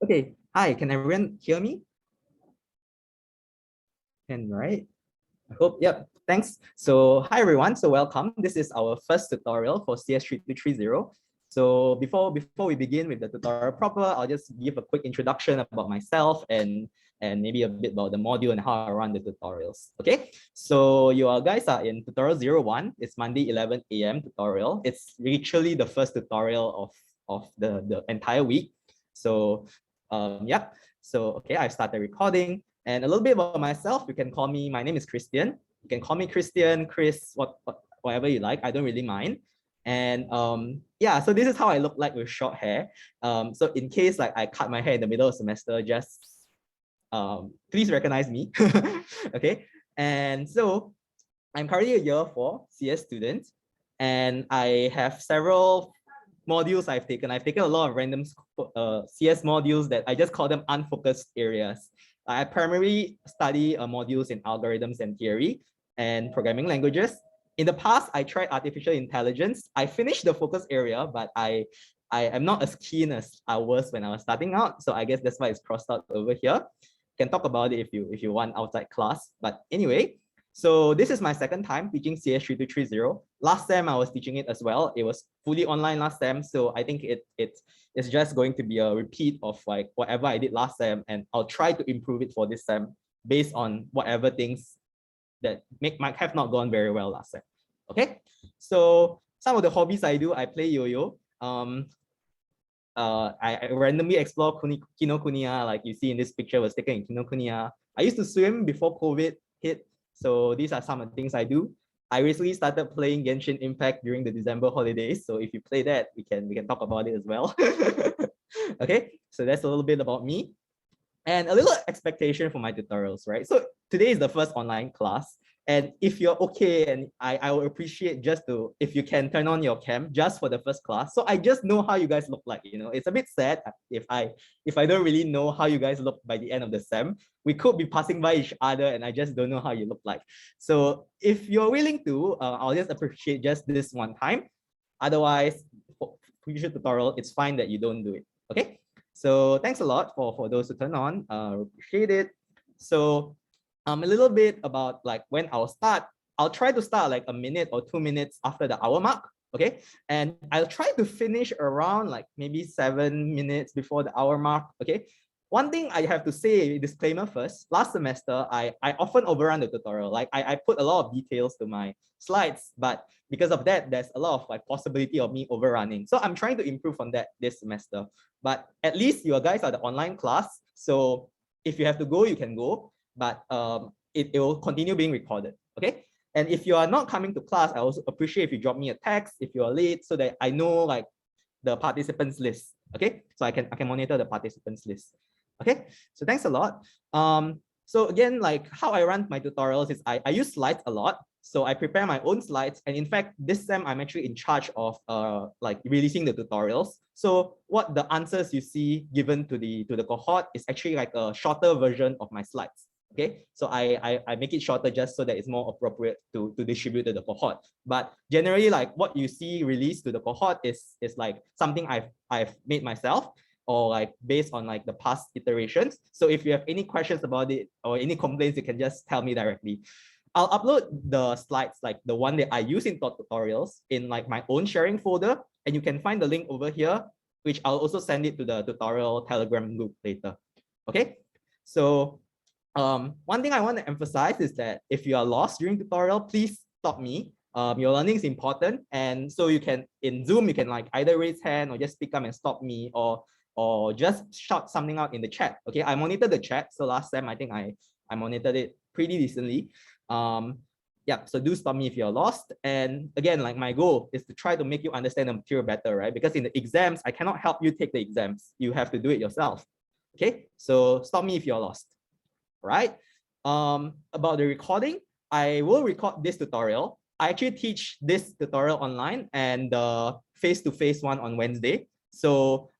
Okay, hi, can everyone hear me? Can, right? I hope, yep, thanks. So hi everyone, so welcome. This is our first tutorial for CS3230. So before we begin with the tutorial proper, I'll just give a quick introduction about myself and maybe a bit about the module and how I run the tutorials. Okay, so you guys are in tutorial 01. It's Monday 11 a.m. tutorial. It's literally the first tutorial of the entire week. So yep. So okay, I started recording. And a little bit about myself, you can call me, my name is Christian. You can call me Christian, Chris, whatever you like. I don't really mind. And yeah, so this is how I look like with short hair. So in case like I cut my hair in the middle of semester, just please recognize me. Okay. And so I'm currently a year 4 CS student, and I have several modules I've taken. I've taken a lot of random CS modules that I just call them unfocused areas. I primarily study modules in algorithms and theory and programming languages. In the past, I tried artificial intelligence. I finished the focus area, but I am not as keen as I was when I was starting out. So I guess that's why it's crossed out over here. Can talk about it if you want outside class. But anyway, so this is my second time teaching CS3230. Last time I was teaching it as well. It was fully online last time. So I think it's just going to be a repeat of like whatever I did last time, and I'll try to improve it for this time based on whatever things that might have not gone very well last time. Okay, so some of the hobbies I do, I play yo-yo. I randomly explore Kinokuniya, like you see in this picture was taken in Kinokuniya. I used to swim before COVID hit, so these are some of the things I do. I recently started playing Genshin Impact during the December holidays, so if you play that, we can talk about it as well. Okay, so that's a little bit about me. And a little expectation for my tutorials, right? So today is the first online class. And if you're okay, and I would appreciate just to, if you can turn on your cam just for the first class. So I just know how you guys look like, you know, it's a bit sad if I don't really know how you guys look by the end of the sem. We could be passing by each other and I just don't know how you look like. So if you're willing to, I'll just appreciate just this one time. Otherwise, for future tutorial, it's fine that you don't do it, okay? So thanks a lot for those who turn on. Appreciate it. So a little bit about like when I'll start. I'll try to start like a minute or 2 minutes after the hour mark. Okay. And I'll try to finish around like maybe 7 minutes before the hour mark. Okay. One thing I have to say, disclaimer first, last semester, I often overrun the tutorial. Like I put a lot of details to my slides, but because of that, there's a lot of like possibility of me overrunning. So I'm trying to improve on that this semester. But at least you guys are the online class. So if you have to go, you can go, but it will continue being recorded, okay? And if you are not coming to class, I also appreciate if you drop me a text if you are late so that I know like the participants list, okay? So I can monitor the participants list, okay? So thanks a lot. So again, like how I run my tutorials is I use slides a lot. So I prepare my own slides. And in fact, this sem I'm actually in charge of like releasing the tutorials. So what the answers you see given to the cohort is actually like a shorter version of my slides. Okay, so I make it shorter just so that it's more appropriate to distribute to the cohort. But generally, like what you see released to the cohort is like something I've made myself, or like based on like the past iterations. So if you have any questions about it or any complaints, you can just tell me directly. I'll upload the slides, like the one that I use in tutorials, in like my own sharing folder, and you can find the link over here, which I'll also send it to the tutorial Telegram group later. Okay, so one thing I want to emphasize is that if you are lost during tutorial, please stop me. Your learning is important, and so you can in Zoom you can like either raise hand or just speak up and stop me, or just shout something out in the chat. Okay, I monitor the chat, so last time I think I monitored it pretty decently. Yeah, so do stop me if you're lost. And again, like my goal is to try to make you understand the material better, right? Because in the exams, I cannot help you take the exams. You have to do it yourself. Okay, so stop me if you're lost. Right? About the recording, I will record this tutorial. I actually teach this tutorial online and the face-to-face one on Wednesday. So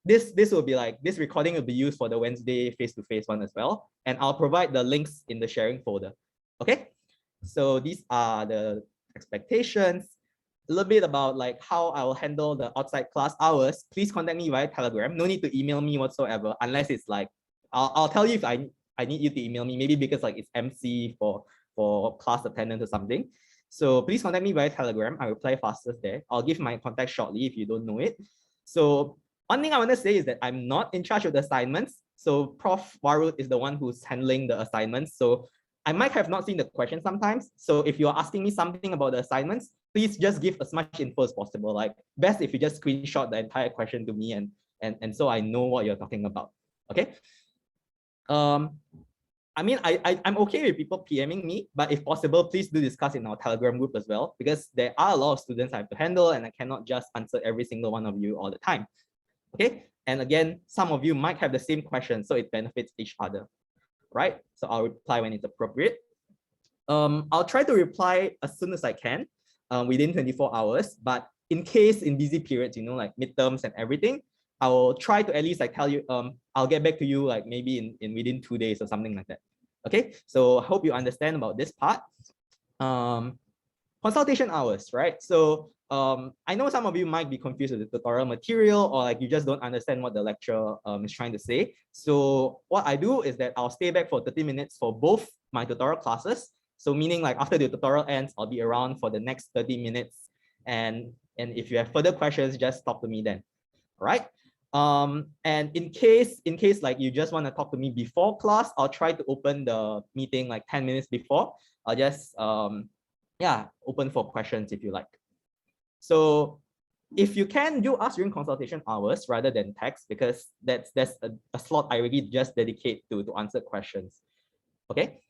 this will be like, this recording will be used for the Wednesday face-to-face one as well. And I'll provide the links in the sharing folder. Okay, so these are the expectations. a little bit about like how I will handle the outside class hours, please contact me via Telegram. No need to email me whatsoever, unless it's like, I'll tell you if I need you to email me, maybe because like it's MC for class attendance or something. So please contact me via Telegram. I reply fastest there. I'll give my contact shortly if you don't know it. So one thing I want to say is that I'm not in charge of the assignments. So Prof. Warud is the one who's handling the assignments. So I might have not seen the question sometimes. So if you're asking me something about the assignments, please just give as much info as possible. Like best if you just screenshot the entire question to me and so I know what you're talking about. Okay. I mean, I'm okay with people PMing me, but if possible, please do discuss in our Telegram group as well, because there are a lot of students I have to handle and I cannot just answer every single one of you all the time. Okay. And again, some of you might have the same question, so it benefits each other, right? So I'll reply when it's appropriate. I'll try to reply as soon as I can, within 24 hours, but in case in busy periods, you know, like midterms and everything, I will try to at least like tell you, I'll get back to you like maybe in within 2 days or something like that. Okay, so I hope you understand about this part. Consultation hours, right? So I know some of you might be confused with the tutorial material, or like you just don't understand what the lecturer is trying to say. So what I do is that I'll stay back for 30 minutes for both my tutorial classes. So meaning like after the tutorial ends, I'll be around for the next 30 minutes. And if you have further questions, just talk to me then. All right. And in case like you just want to talk to me before class, I'll try to open the meeting like 10 minutes before. I'll just yeah, open for questions if you like. So if you can, do ask during consultation hours rather than text, because that's a slot I really just dedicate to answer questions. Okay.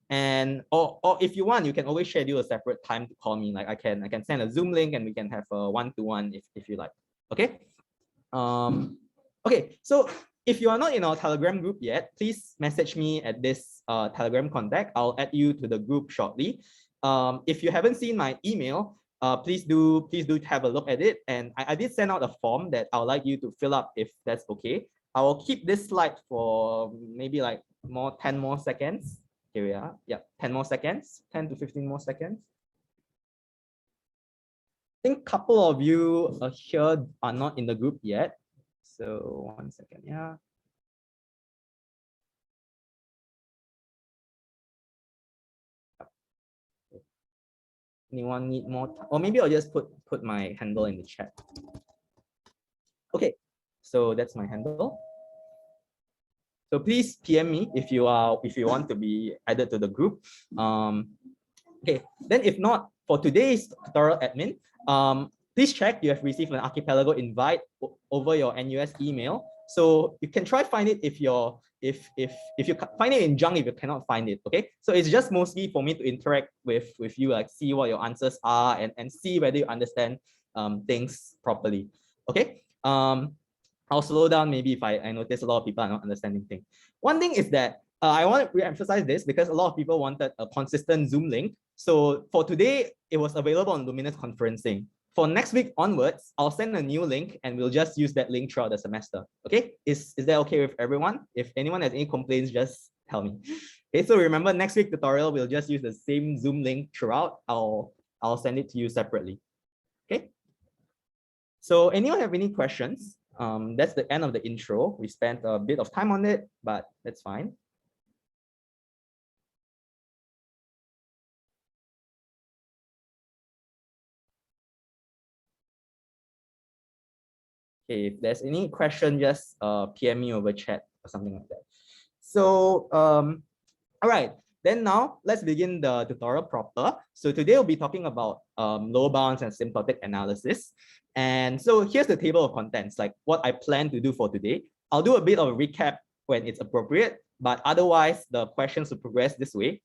And or if you want, you can always schedule a separate time to call me. Like I can send a Zoom link and we can have a one-to-one if you like. Okay. Okay, so if you are not in our Telegram group yet, please message me at this Telegram contact. I'll add you to the group shortly. If you haven't seen my email, please do have a look at it. And I did send out a form that I would like you to fill up if that's okay. I will keep this slide for maybe like 10 more seconds. Here we are. Yeah, 10 more seconds, 10 to 15 more seconds. I think a couple of you here are not in the group yet. So 1 second, yeah. Anyone need more time? Or maybe I'll just put my handle in the chat. Okay, so that's my handle. So please PM me if you want to be added to the group. Okay, then if not, for today's tutorial admin, please check you have received an Archipelago invite over your NUS email. So you can try find it if you find it in junk if you cannot find it. Okay, so it's just mostly for me to interact with you, like see what your answers are and see whether you understand things properly. Okay. I'll slow down maybe if I notice a lot of people are not understanding things. One thing is that I want to re-emphasize this because a lot of people wanted a consistent Zoom link. So for today, it was available on Luminous Conferencing. For next week onwards, I'll send a new link and we'll just use that link throughout the semester. Okay, is that okay with everyone? If anyone has any complaints, just tell me. Okay, so remember next week tutorial, we'll just use the same Zoom link throughout. I'll send it to you separately. Okay. So anyone have any questions? That's the end of the intro. We spent a bit of time on it, but that's fine. Okay, if there's any question, just PM me over chat or something like that. So, all right, then now let's begin the tutorial proper. So today we'll be talking about lower bounds and asymptotic analysis. And so here's the table of contents, like what I plan to do for today. I'll do a bit of a recap when it's appropriate, but otherwise the questions will progress this way.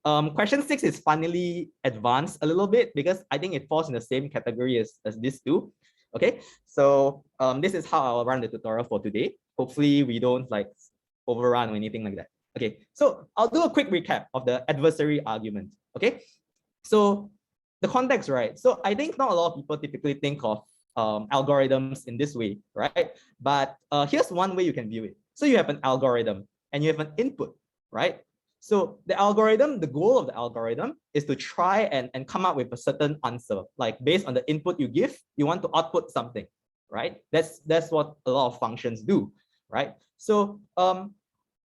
Question 6 is finally advanced a little bit because I think it falls in the same category as these two. Okay, so this is how I'll run the tutorial for today. Hopefully we don't like overrun or anything like that. Okay, so I'll do a quick recap of the adversary argument. Okay, so the context, right? So I think not a lot of people typically think of algorithms in this way, right? But here's one way you can view it. So you have an algorithm and you have an input, right? So the algorithm, the goal of the algorithm is to try and come up with a certain answer. Like based on the input you give, you want to output something, right? That's what a lot of functions do, right? So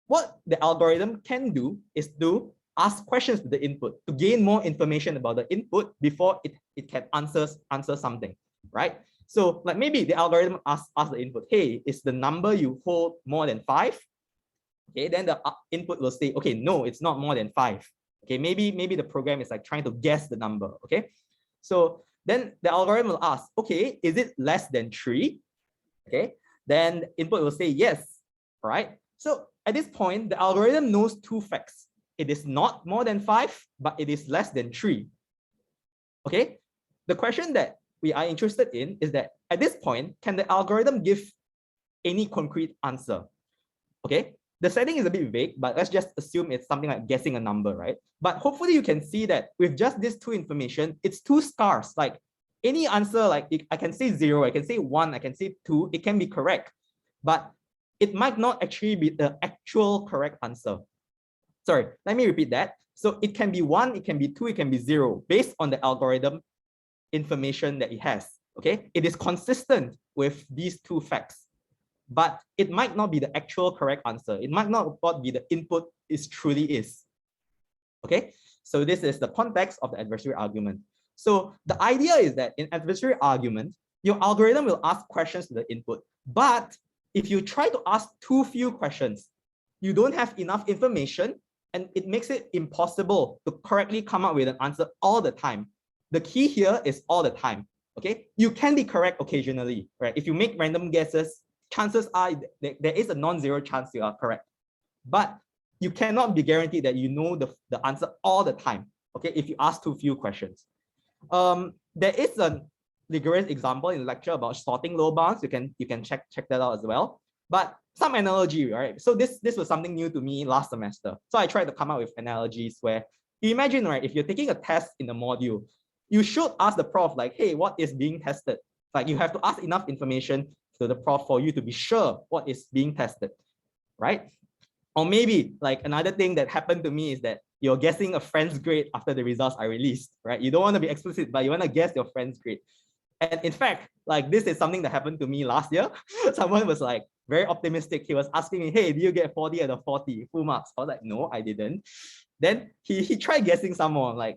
what the algorithm can do is to ask questions to the input to gain more information about the input before it can answer something, right? So like maybe the algorithm asks the input, hey, is the number you hold more than 5? Okay, then the input will say, okay, no, it's not more than 5. Okay, maybe the program is like trying to guess the number. Okay, so then the algorithm will ask, okay, is it less than 3? Okay, then input will say yes. All right. So at this point, the algorithm knows two facts. It is not more than 5, but it is less than 3. Okay. The question that we are interested in is that at this point, can the algorithm give any concrete answer? Okay. The setting is a bit vague, but let's just assume it's something like guessing a number, right? But hopefully you can see that with just these two information, it's too scarce. Like any answer, like I can say 0, I can say 1, I can say 2, it can be correct, but it might not actually be the actual correct answer. Sorry, let me repeat that. So it can be 1, it can be 2, it can be 0 based on the algorithm information that it has. Okay, it is consistent with these two facts, but it might not be the actual correct answer. It might not be the input is truly is. Okay, so this is the context of the adversary argument. So the idea is that in adversary argument, your algorithm will ask questions to the input, but if you try to ask too few questions, you don't have enough information, and it makes it impossible to correctly come up with an answer all the time. The key here is all the time. Okay, you can be correct occasionally, right? If you make random guesses, chances are there is a non-zero chance you are correct, but you cannot be guaranteed that you know the answer all the time. Okay, if you ask too few questions. There is a rigorous example in the lecture about sorting low bounds. You can check that out as well. But some analogy, right? So this was something new to me last semester. So I tried to come up with analogies where you imagine, right, if you're taking a test in the module, you should ask the prof like, hey, what is being tested? Like you have to ask enough information to the prof for you to be sure what is being tested, right? Or maybe like another thing that happened to me is that you're guessing a friend's grade after the results are released, right? You don't want to be explicit, but you want to guess your friend's grade. And in fact, like this is something that happened to me last year. Someone was like very optimistic. He was asking me, hey, do you get 40 out of 40 full marks? I was like, no, I didn't. Then he tried guessing some more, like,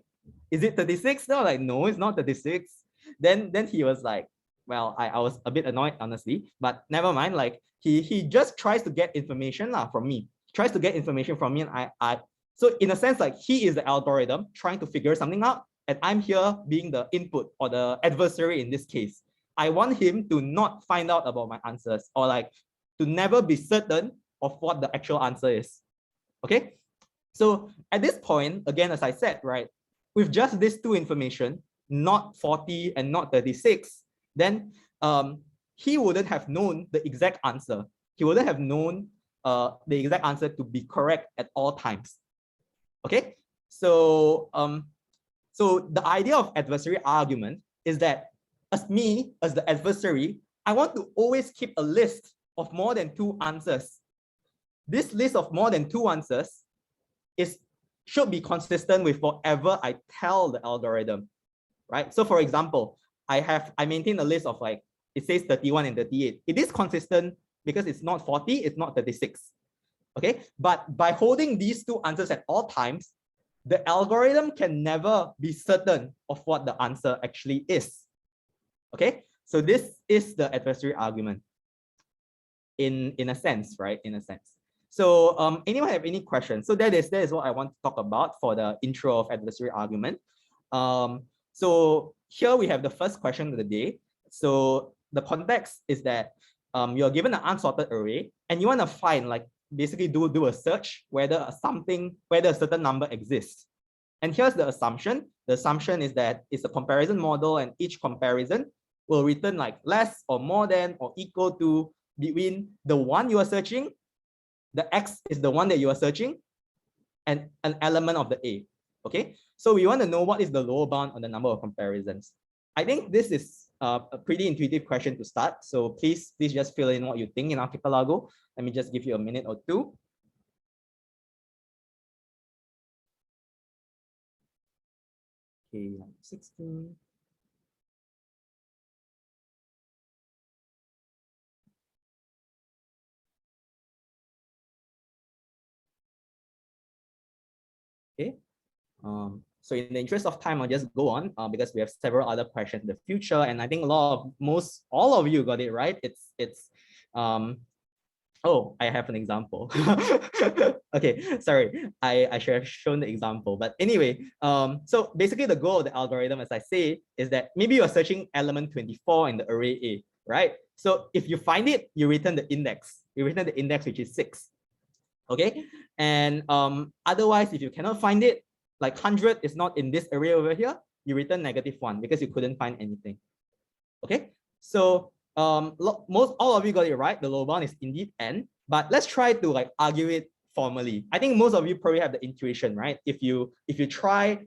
is it 36? No, like, no, it's not 36. Then he was like, well, I was a bit annoyed, honestly, but never mind. Like he just tries to get information from me. Tries to get information from me, and I so in a sense, like he is the algorithm trying to figure something out, and I'm here being the input or the adversary in this case. I want him to not find out about my answers, or like to never be certain of what the actual answer is. Okay, so at this point, again, as I said, right, with just these two information, not 40 and not 36, then he wouldn't have known the exact answer. He wouldn't have known the exact answer to be correct at all times. Okay, so so the idea of adversary argument is that as the adversary, I want to always keep a list of more than 2 answers. This list of more than 2 answers should be consistent with whatever I tell the algorithm, right? So for example, I maintain a list of like, it says 31 and 38. It is consistent because it's not 40, it's not 36. Okay, but by holding these 2 answers at all times, the algorithm can never be certain of what the answer actually is. Okay, so this is the adversary argument in a sense, right? In a sense. So anyone have any questions? So that is what I want to talk about for the intro of adversary argument. So here we have the first question of the day. So the context is that you're given an unsorted array and you want to find, like, basically do a search whether a certain number exists. And here's the assumption. The assumption is that it's a comparison model, and each comparison will return like less or more than or equal to between the one you are searching, the X is the one that you are searching, and an element of the A. Okay, so we want to know what is the lower bound on the number of comparisons. I think this is a pretty intuitive question to start. So please just fill in what you think in Archipelago. Let me just give you a minute or two. Okay, like 16. Okay. So in the interest of time, I'll just go on because we have several other questions in the future, and I think all of you got it right. It's oh, I have an example. Okay, sorry, I should have shown the example, but anyway, so basically the goal of the algorithm, as I say, is that maybe you're searching element 24 in the array A, right? So if you find it, you return the index. You return the index, which is 6. Okay, and otherwise, if you cannot find it, like 100 is not in this array over here, you return -1 because you couldn't find anything. Okay, so all of you got it right. The lower bound is indeed n, but let's try to like argue it formally. I think most of you probably have the intuition, right? If you try,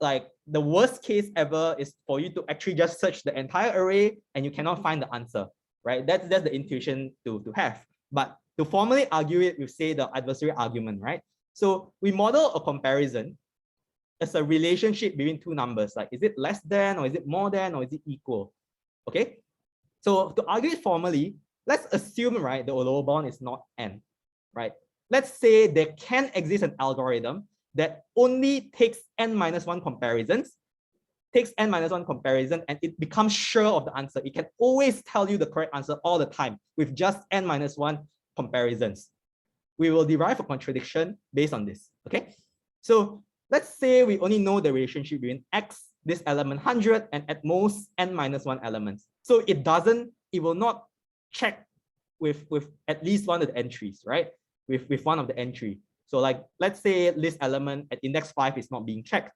like the worst case ever is for you to actually just search the entire array and you cannot find the answer, right? That's the intuition to have. But to formally argue it, we say the adversary argument, right? So we model a comparison as a relationship between two numbers. Like, is it less than, or is it more than, or is it equal? Okay. So to argue it formally, let's assume, right, the lower bound is not n, right? Let's say there can exist an algorithm that only takes n-1 comparisons, and it becomes sure of the answer. It can always tell you the correct answer all the time with just n-1 comparisons. We will derive a contradiction based on this, okay? So let's say we only know the relationship between x, this element 100, and at most n-1 elements. So it will not check with at least one of the entries, right? With one of the entry. So like, let's say this element at index 5 is not being checked.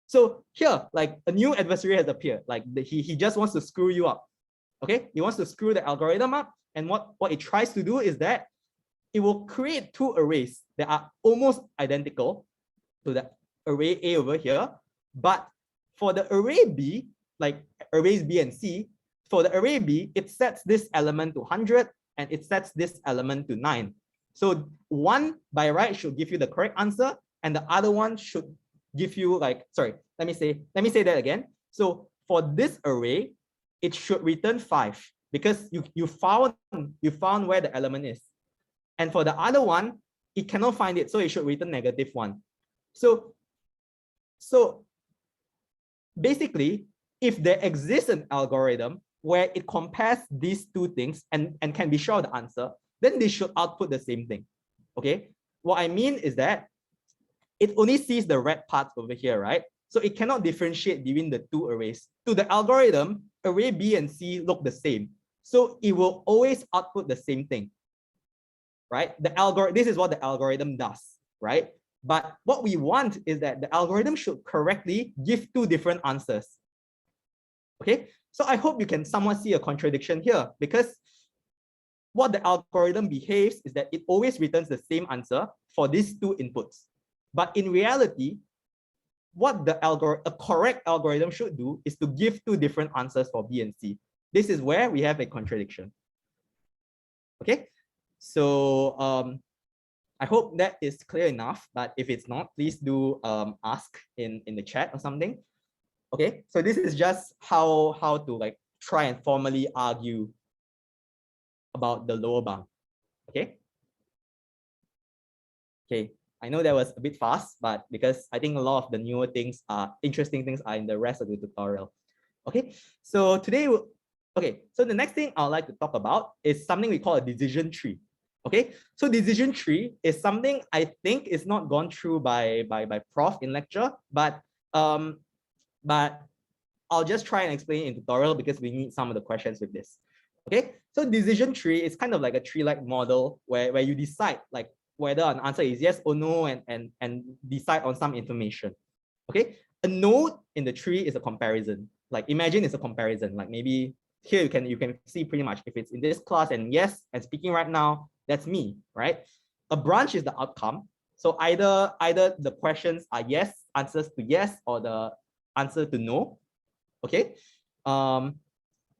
So here, like a new adversary has appeared. Like he just wants to screw you up. Okay, he wants to screw the algorithm up. And what it tries to do is that it will create two arrays that are almost identical to the array A over here. But for the array B, like arrays B and C, for the array B, it sets this element to 100 and it sets this element to 9. So one by right should give you the correct answer, and the other one should give you like, sorry, let me say that again. So for this array, it should return 5 because you found where the element is. And for the other one, it cannot find it, so it should return -1. So basically, if there exists an algorithm where it compares these two things and can be sure of the answer, then they should output the same thing. Okay, what I mean is that it only sees the red parts over here, right? So it cannot differentiate between the two arrays. To the algorithm, array B and C look the same. So it will always output the same thing, right? This is what the algorithm does, right? But what we want is that the algorithm should correctly give two different answers. Okay, so I hope you can somewhat see a contradiction here, because what the algorithm behaves is that it always returns the same answer for these two inputs. But in reality, what a correct algorithm should do is to give two different answers for B and C. This is where we have a contradiction. Okay, so I hope that is clear enough, but if it's not, please do ask in the chat or something. Okay, so this is just how to like try and formally argue about the lower bound. Okay. Okay, I know that was a bit fast, but because I think a lot of the newer things interesting things are in the rest of the tutorial. Okay, so today so the next thing I'd like to talk about is something we call a decision tree. Okay, so decision tree is something I think is not gone through by prof in lecture, but I'll just try and explain it in tutorial because we need some of the questions with this. Okay, so decision tree is kind of like a tree-like model where you decide like whether an answer is yes or no, and decide on some information. Okay, a node in the tree is a comparison. Like imagine it's a comparison. Like maybe here you can see pretty much if it's in this class and yes, and speaking right now, that's me, right? A branch is the outcome. So either the questions are yes, answers to yes, or the answer to no. Okay, a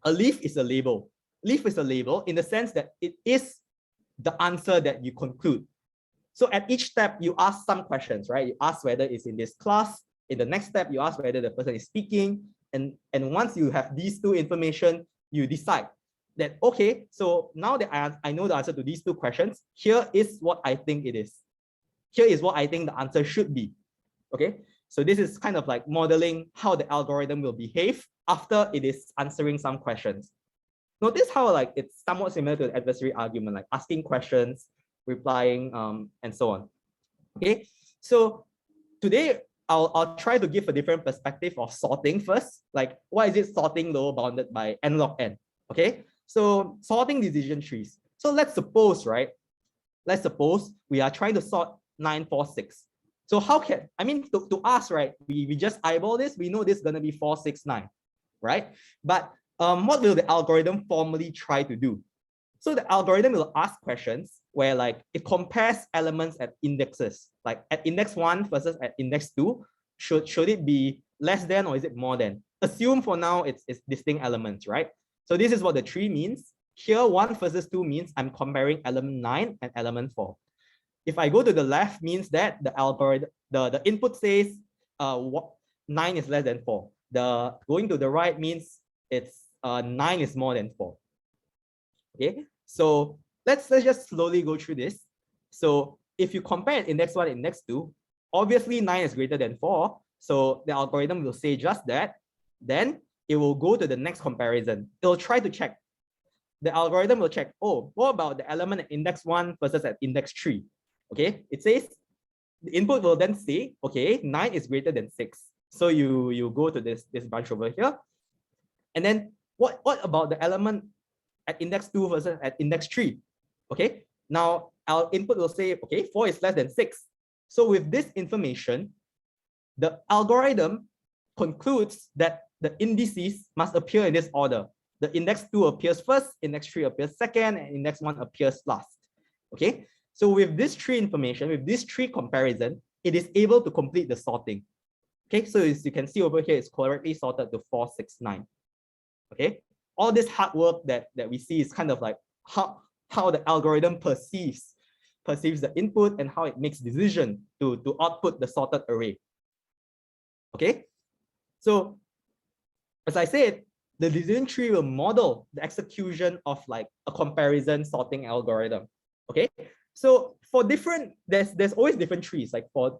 leaf is a label. Leaf is a label in the sense that it is the answer that you conclude. So at each step, you ask some questions, right? You ask whether it's in this class, In the next step, you ask whether the person is speaking. And once you have these two information, you decide that, okay, so now that I know the answer to these two questions, here is what I think it is. Here is what I think the answer should be. Okay, so this is kind of like modeling how the algorithm will behave after it is answering some questions. Notice how like it's somewhat similar to the adversary argument, like asking questions, replying, and so on. Okay, so today I'll try to give a different perspective of sorting first. Like, why is it sorting lower bounded by n log n? Okay, so sorting decision trees. So let's suppose, right? Let's suppose we are trying to sort 9, 4, 6. So how can, I mean, to us, right? We just eyeball this. We know this is going to be 4, 6, 9, right? But what will the algorithm formally try to do? So the algorithm will ask questions where like it compares elements at indexes, like at index 1 versus at index 2. Should it be less than or is it more than? Assume for now it's distinct elements, right? So this is what the tree means. Here 1 versus 2 means I'm comparing element 9 and element 4. If I go to the left means that the algorithm, the input says 9 is less than 4. The going to the right means it's 9 is more than 4. Okay, so let's just slowly go through this. So if you compare index 1 and index 2, obviously 9 is greater than 4. So the algorithm will say just that. Then it will go to the next comparison. It will try to check. The algorithm will check, oh, what about the element at index 1 versus at index 3? Okay, it says the input will then say, okay, 9 is greater than 6. So you go to this bunch over here. And then what about the element at index 2 versus at index 3? Okay, now our input will say, okay, 4 is less than 6. So with this information, the algorithm concludes that the indices must appear in this order. The index 2 appears first, index 3 appears second, and index 1 appears last. Okay, so with this tree information, with this tree comparison, it is able to complete the sorting. Okay, so as you can see over here, it's correctly sorted to 4, 6, 9. Okay, all this hard work that we see is kind of like how the algorithm perceives the input and how it makes decision to output the sorted array. Okay, so as I said, the decision tree will model the execution of like a comparison sorting algorithm. Okay, so for different, there's always different trees. Like for,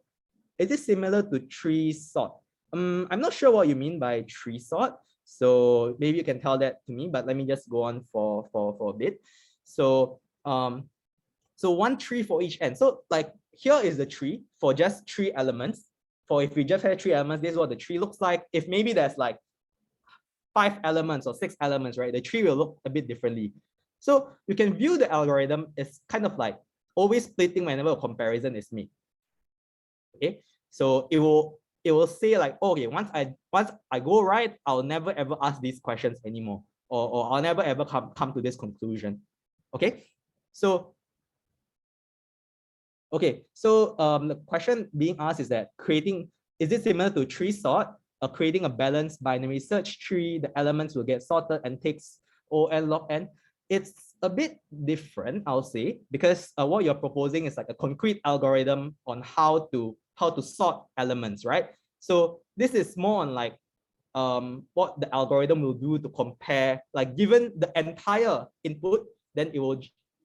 is it similar to tree sort? I'm not sure what you mean by tree sort. So maybe you can tell that to me, but let me just go on for a bit. So so one tree for each end. So like here is the tree for just 3 elements. For if we just have 3 elements, this is what the tree looks like. If maybe there's like 5 elements or 6 elements, right? The tree will look a bit differently. So you can view the algorithm as kind of like always splitting whenever a comparison is made. Okay, so it will say like, okay, once I go right, I'll never ever ask these questions anymore, or I'll never ever come to this conclusion. Okay, so the question being asked is that is it similar to tree sort? Creating a balanced binary search tree, the elements will get sorted and takes O(n) log n. It's a bit different, I'll say, because what you're proposing is like a concrete algorithm on how to sort elements, right? So this is more on like what the algorithm will do to compare, like given the entire input, then it will,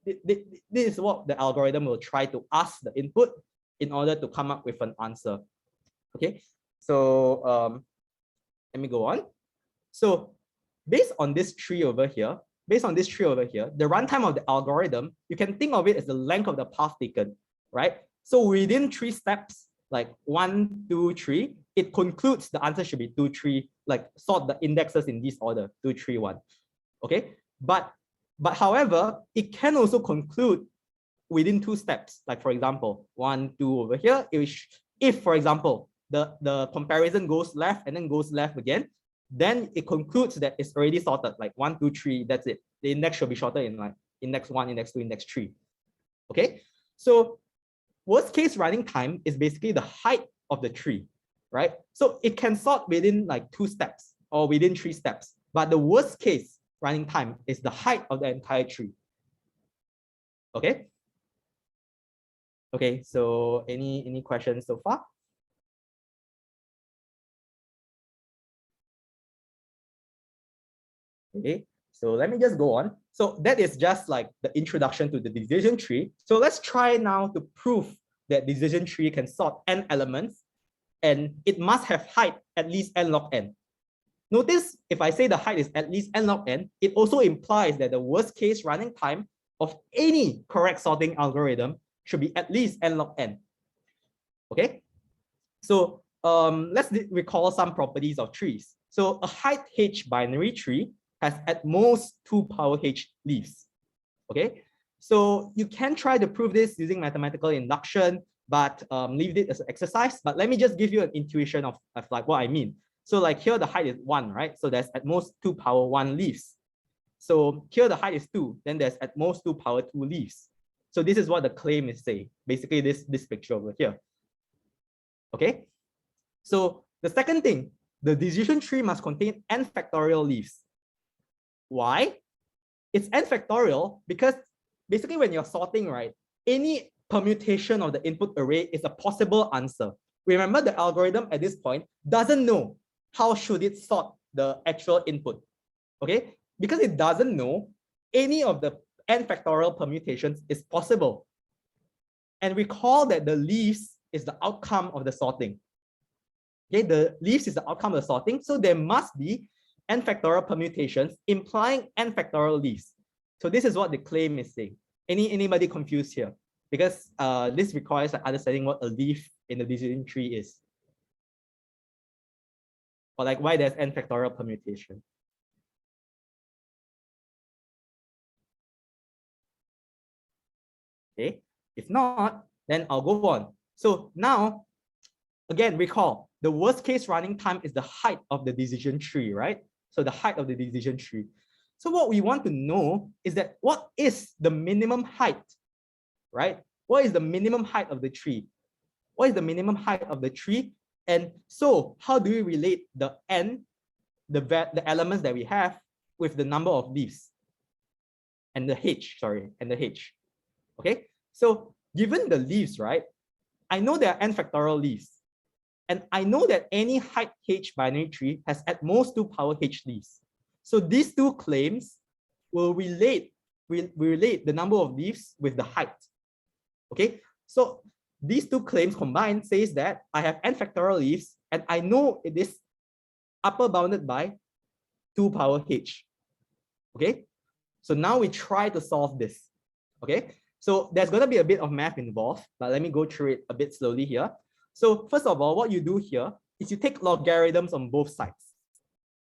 this is what the algorithm will try to ask the input in order to come up with an answer. Okay, so let me go on. So based on this tree over here, the runtime of the algorithm, you can think of it as the length of the path taken, right? So within 3 steps, like 1, 2, 3, it concludes the answer should be 2, 3, like sort the indexes in this order, 2, 3, 1. Okay, but however, it can also conclude within 2 steps. Like for example, 1, 2 over here. If for example, the comparison goes left and then goes left again, then it concludes that it's already sorted, like 1, 2, 3, that's it. The index should be sorted in like index 1, index 2, index 3. Okay, so worst case running time is basically the height of the tree, right? So it can sort within like 2 steps or within 3 steps, but the worst case running time is the height of the entire tree. Okay. Okay, so any questions so far? Okay, so let me just go on. So that is just like the introduction to the decision tree. So let's try now to prove that decision tree can sort n elements and it must have height at least n log n. Notice if I say the height is at least n log n, it also implies that the worst case running time of any correct sorting algorithm should be at least n log n. Okay, so let's recall some properties of trees. So a height h binary tree has at most 2 power h leaves. Okay, so you can try to prove this using mathematical induction, but leave it as an exercise. But let me just give you an intuition of like what I mean. So like here the height is 1, right? So there's at most 2 power 1 leaves. So here the height is 2, then there's at most 2 power 2 leaves. So this is what the claim is saying. Basically this picture over here. Okay, so the second thing, the decision tree must contain n factorial leaves. Why? It's n factorial because basically when you're sorting, right, any permutation of the input array is a possible answer. Remember, the algorithm at this point doesn't know how should it sort the actual input. Okay, because it doesn't know, any of the n factorial permutations is possible. And recall that the leaves is the outcome of the sorting. Okay, the leaves is the outcome of the sorting, so there must be n factorial permutations implying n factorial leaves. So this is what the claim is saying. Anybody confused here? Because this requires understanding what a leaf in the decision tree is. Or like why there's n factorial permutation. Okay, if not, then I'll go on. So now, again, recall, the worst case running time is the height of the decision tree, right? So the height of the decision tree. So what we want to know is that what is the minimum height, right? What is the minimum height of the tree? What is the minimum height of the tree? And so how do we relate the n, the elements that we have with the number of leaves? And the h, sorry, and the h. Okay, so given the leaves, right? I know there are n factorial leaves. And I know that any height h binary tree has at most 2 power h leaves. So these two claims will relate the number of leaves with the height. Okay, so these two claims combined says that I have n factorial leaves and I know it is upper bounded by 2 power h. Okay, so now we try to solve this. Okay, so there's going to be a bit of math involved, but let me go through it a bit slowly here. So first of all, what you do here is you take logarithms on both sides.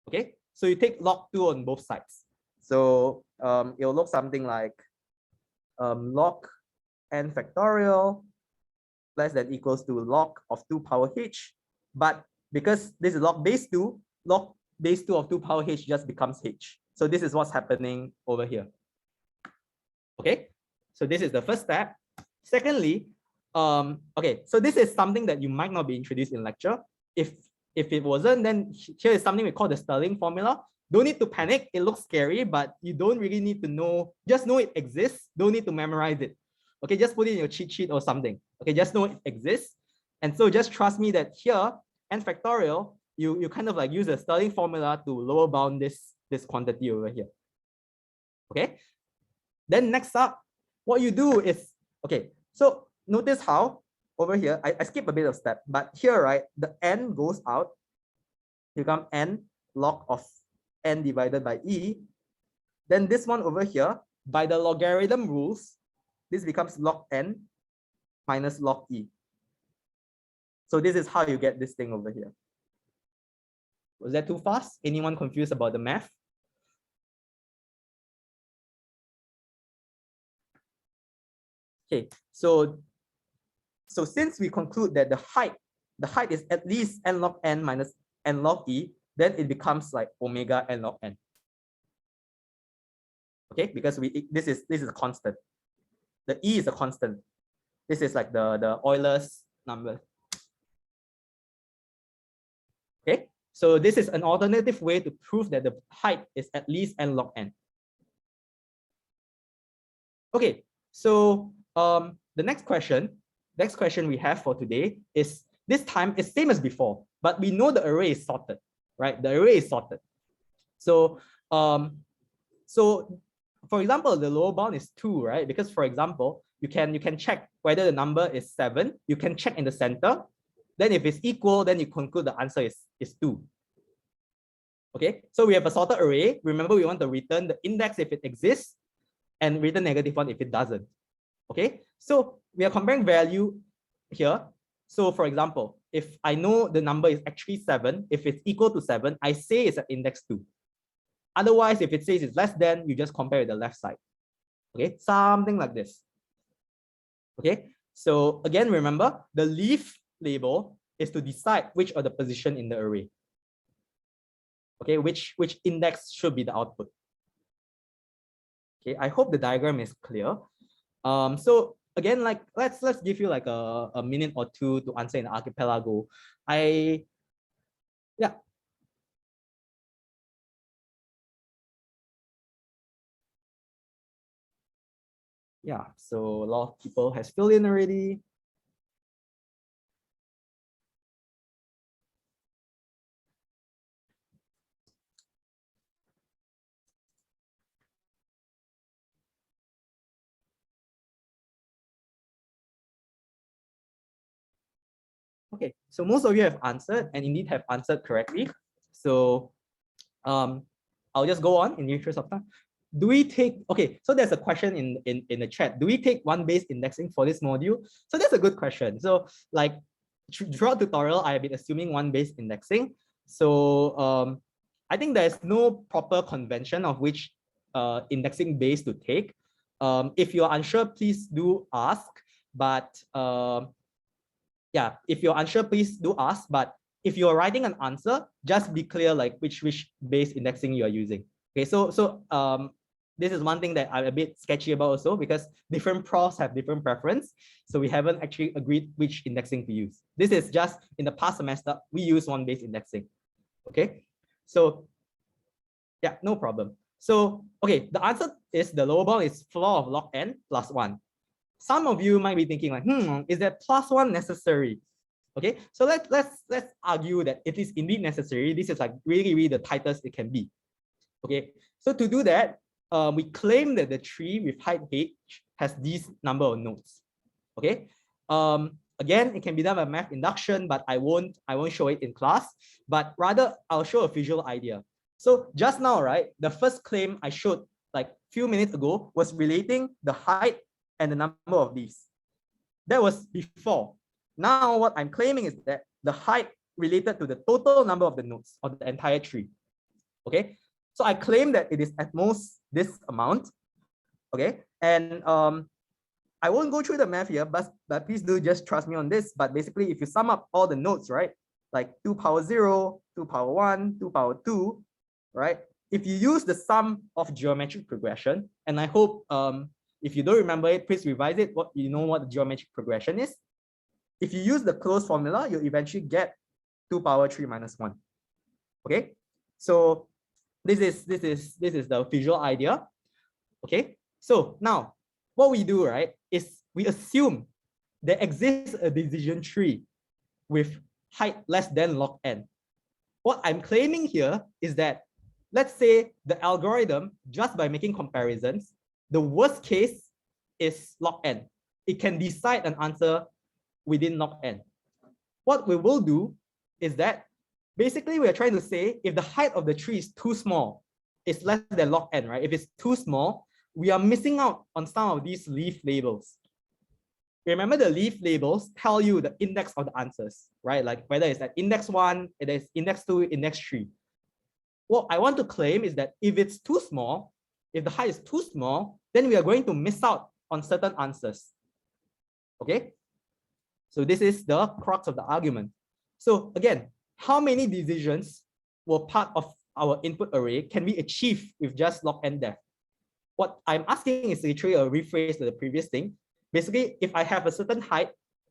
Okay, so you take log 2 on both sides. So it'll look something like log n factorial less than equals to log of 2 power h. But because this is log base 2, log base 2 of 2 power h just becomes h. So this is what's happening over here. Okay, so this is the first step. Secondly, okay, so this is something that you might not be introduced in lecture. If it wasn't, then here is something we call the Stirling formula. Don't need to panic. It looks scary, but you don't really need to know. Just know it exists. Don't need to memorize it. Okay, just put it in your cheat sheet or something. Okay, just know it exists. And so just trust me that here, n factorial, you kind of like use a Stirling formula to lower bound this quantity over here. Okay, then next up, what you do is, okay, so notice how over here, I skip a bit of step, but here, right, the n goes out, you become n log of n divided by e. Then this one over here, by the logarithm rules, this becomes log n minus log e. So this is how you get this thing over here. Was that too fast? Anyone confused about the math? Okay, so since we conclude that the height is at least n log n minus n log e, then it becomes like omega n log n. Okay, because this is a constant. The e is a constant. This is like the Euler's number. Okay, so this is an alternative way to prove that the height is at least n log n. Okay, so the next question we have for today is, this time it's same as before, but we know the array is sorted, right? The array is sorted. So So for example, the lower bound is 2, right? Because for example, you can check whether the number is 7. You can check in the center. Then if it's equal, then you conclude the answer is 2. Okay, so we have a sorted array. Remember, we want to return the index if it exists and return negative 1 if it doesn't. Okay, so we are comparing value here. So for example, if I know the number is actually 7, if it's equal to 7, I say it's an index 2. Otherwise, if it says it's less than, you just compare with the left side. Okay, something like this. Okay, so again, remember the leaf label is to decide which are the position in the array. Okay, which index should be the output. Okay, I hope the diagram is clear. So again, like let's give you like a minute or two to answer in the archipelago. Yeah, so a lot of people has filled in already. Okay, so most of you have answered and indeed have answered correctly. So I'll just go on in the interest of time. Do we take, okay, so there's a question in the chat. Do we take one-based indexing for this module? So that's a good question. So like throughout tutorial, I have been assuming one-based indexing. So I think there's no proper convention of which indexing base to take. If you're unsure, please do ask. But yeah, if you're unsure, please do ask. But if you're writing an answer, just be clear like which base indexing you are using. Okay, so this is one thing that I'm a bit sketchy about also, because different profs have different preference. So we haven't actually agreed which indexing to use. This is just in the past semester, we use one base indexing. Okay, so yeah, no problem. So okay, the answer is the lower bound is floor of log n plus 1. Some of you might be thinking like, is that plus 1 necessary? Okay, so let's argue that it is indeed necessary. This is like really the tightest it can be. Okay, so to do that, we claim that the tree with height h has these number of nodes. Okay, again, it can be done by math induction, but I won't show it in class. But rather, I'll show a visual idea. So just now, right, the first claim I showed like a few minutes ago was relating the height and the number of these. That was before. Now what I'm claiming is that the height related to the total number of the nodes of the entire tree. Okay, so I claim that it is at most this amount. Okay, and I won't go through the math here, but please do just trust me on this. But basically, if you sum up all the nodes, right, like 2 power 0, 2 power 1, 2 power 2, right? If you use the sum of geometric progression, and I hope if you don't remember it, please revise it. What you know what the geometric progression is. If you use the closed formula, you'll eventually get 2 power 3 minus 1. Okay, so this is the visual idea. Okay, so now what we do, right, is we assume there exists a decision tree with height less than log n. What I'm claiming here is that, let's say the algorithm, just by making comparisons, the worst case is log n. It can decide an answer within log n. What we will do is that basically we are trying to say if the height of the tree is too small, it's less than log n, right? If it's too small, we are missing out on some of these leaf labels. Remember, the leaf labels tell you the index of the answers, right? Like whether it's at index 1, it is index 2, index 3. What I want to claim is that if it's too small, if the height is too small, then we are going to miss out on certain answers. Okay, so this is the crux of the argument. So again, how many decisions were part of our input array can we achieve with just log n depth? What I'm asking is literally a rephrase to the previous thing. Basically, if I have a certain height,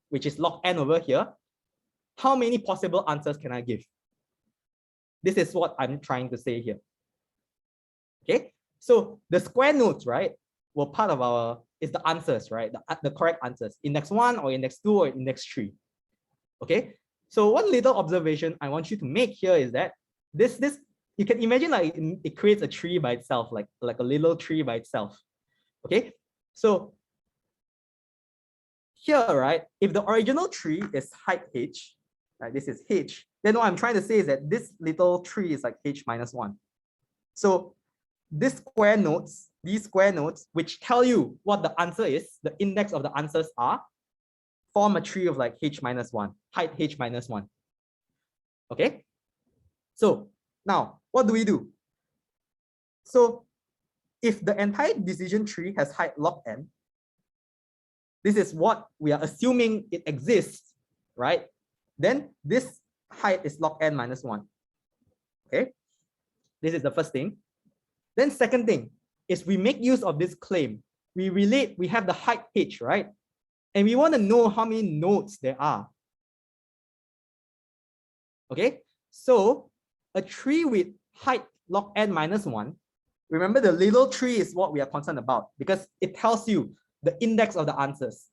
which is log n over here, how many possible answers can I give? This is what I'm trying to say here. Okay, so the square nodes, right, were part of our, is the answers, right? The correct answers, index 1 or index 2 or index 3. Okay, so one little observation I want you to make here is that this you can imagine like it creates a tree by itself, like a little tree by itself. Okay, so here, right, if the original tree is height h, right, this is h, then what I'm trying to say is that this little tree is like h minus 1. So these square nodes, which tell you what the answer is, the index of the answers are, form a tree of like h minus 1, height h minus 1. Okay, so now what do we do? So if the entire decision tree has height log n, this is what we are assuming it exists, right? Then this height is log n minus 1. Okay, this is the first thing. Then second thing is we make use of this claim. We have the height h, right? And we want to know how many nodes there are. Okay, so a tree with height log n minus 1, remember the little tree is what we are concerned about because it tells you the index of the answers,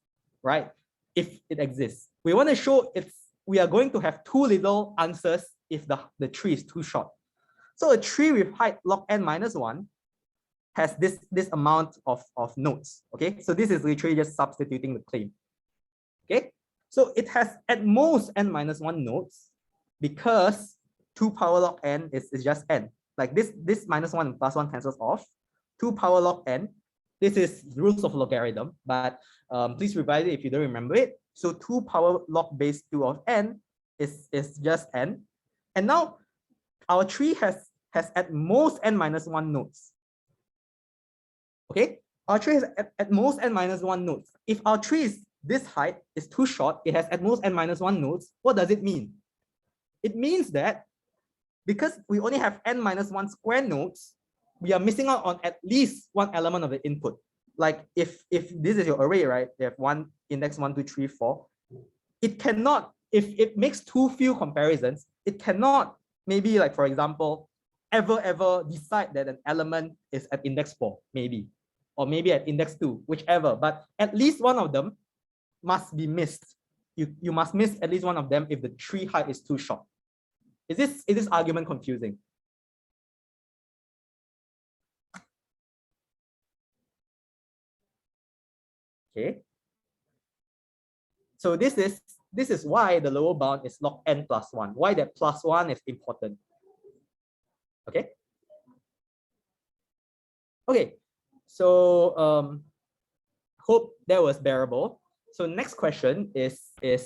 right? If it exists. We want to show we are going to have too little answers if the tree is too short. So a tree with height log n minus 1 has this amount of nodes. Okay, so this is literally just substituting the claim. Okay, so it has at most n minus 1 nodes because 2 power log n is just n. Like this minus 1 and plus 1 cancels off. 2 power log n, this is rules of logarithm, but please revise it if you don't remember it. So 2 power log base 2 of n is just n. And now our tree has at most n minus 1 nodes. Okay, our tree has at most n minus 1 nodes. If our tree is this height is too short, it has at most n minus 1 nodes. What does it mean? It means that because we only have n minus 1 square nodes, we are missing out on at least one element of the input. Like if this is your array, right? You have one index 1, 2, 3, 4. It cannot, if it makes too few comparisons, it cannot maybe like, for example, ever decide that an element is at index 4, maybe, or maybe at index 2, whichever, but at least one of them must be missed. You must miss at least one of them if the tree height is too short. Is this argument confusing? Okay. So this is why the lower bound is log n plus 1. Why that plus 1 is important. Okay. Okay. So hope that was bearable. So next question is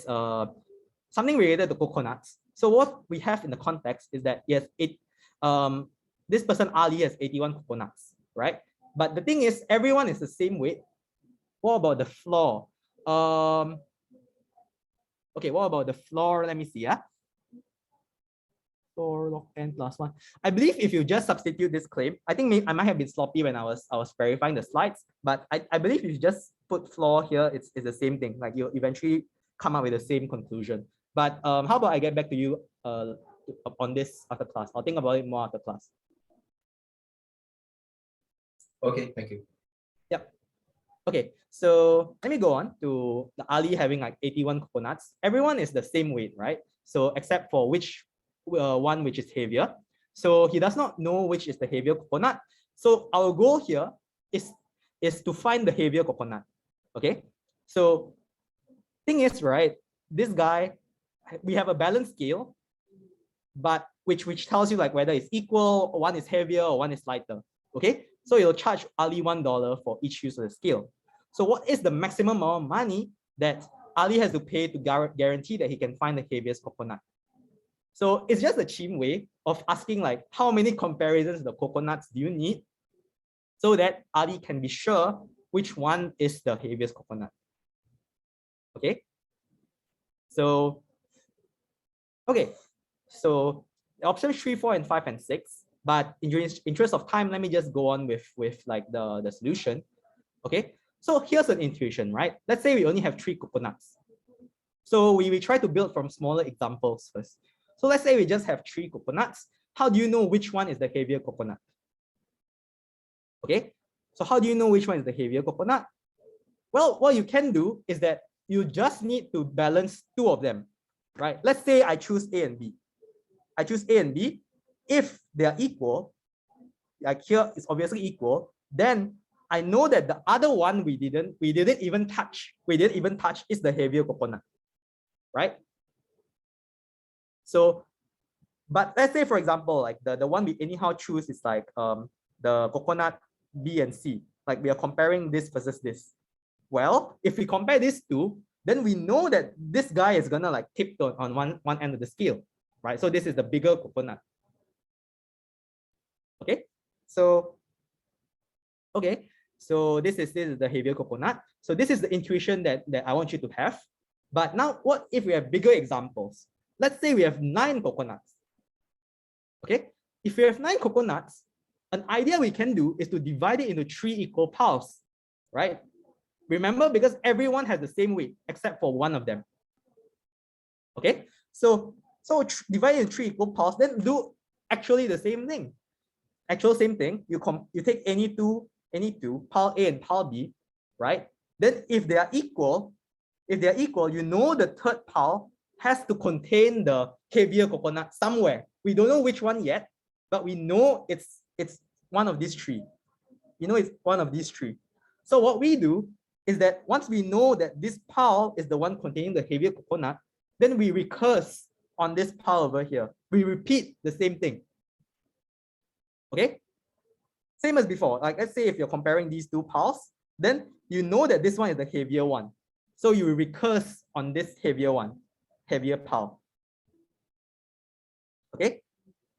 something related to coconuts. So what we have in the context is that yes, this person Ali has 81 coconuts, right? But the thing is, everyone is the same weight. What about the floor? Okay, what about the floor? Let me see. 4 log n plus 1. I believe if you just substitute this claim, I think I might have been sloppy when I was verifying the slides, but I believe if you just put floor here, it's the same thing. Like you'll eventually come up with the same conclusion. But how about I get back to you on this after class? I'll think about it more after class. Okay, thank you. Yep. Okay, so let me go on to the Ali having like 81 coconuts. Everyone is the same weight, right? So except for which one which is heavier. So he does not know which is the heavier coconut. So our goal here is to find the heavier coconut. Okay, so thing is, right, this guy, we have a balance scale, but which tells you like whether it's equal, or one is heavier or one is lighter. Okay, so you'll charge Ali $1 for each use of the scale. So what is the maximum amount of money that Ali has to pay to guarantee that he can find the heaviest coconut? So it's just a cheap way of asking like how many comparisons of the coconuts do you need so that Ali can be sure which one is the heaviest coconut. Okay. So options 3, 4, and 5, and 6. But in interest of time, let me just go on with like the solution. Okay. So here's an intuition, right? Let's say we only have 3 coconuts. So we try to build from smaller examples first. So let's say we just have 3 coconuts. How do you know which one is the heavier coconut? Okay. So how do you know which one is the heavier coconut? Well, what you can do is that you just need to balance 2 of them, right? Let's say I choose A and B. I choose A and B. if they are equal, like here it's obviously equal, then I know that the other one we didn't even touch is the heavier coconut, right? So, but let's say for example, like the one we anyhow choose is like the coconut B and C, like we are comparing this versus this. Well, if we compare these two, then we know that this guy is gonna like tip on one end of the scale, right? So this is the bigger coconut. Okay, so this is the heavier coconut. So this is the intuition that I want you to have. But now, what if we have bigger examples? Let's say we have 9 coconuts. Okay, if we have 9 coconuts, an idea we can do is to divide it into 3 equal piles, right? Remember, because everyone has the same weight except for one of them. Okay, so divide it into 3 equal piles, then do actually the same thing. Same thing. You take any two, pile A and pile B, right? Then if they are equal, you know the third pile has to contain the heavier coconut somewhere. We don't know which one yet, but we know it's one of these 3. You know, it's one of these 3. So what we do is that once we know that this pile is the one containing the heavier coconut, then we recurse on this pile over here. We repeat the same thing. Okay, same as before. Like let's say if you're comparing these 2 piles, then you know that this one is the heavier one. So you will recurse on this heavier pile. Okay,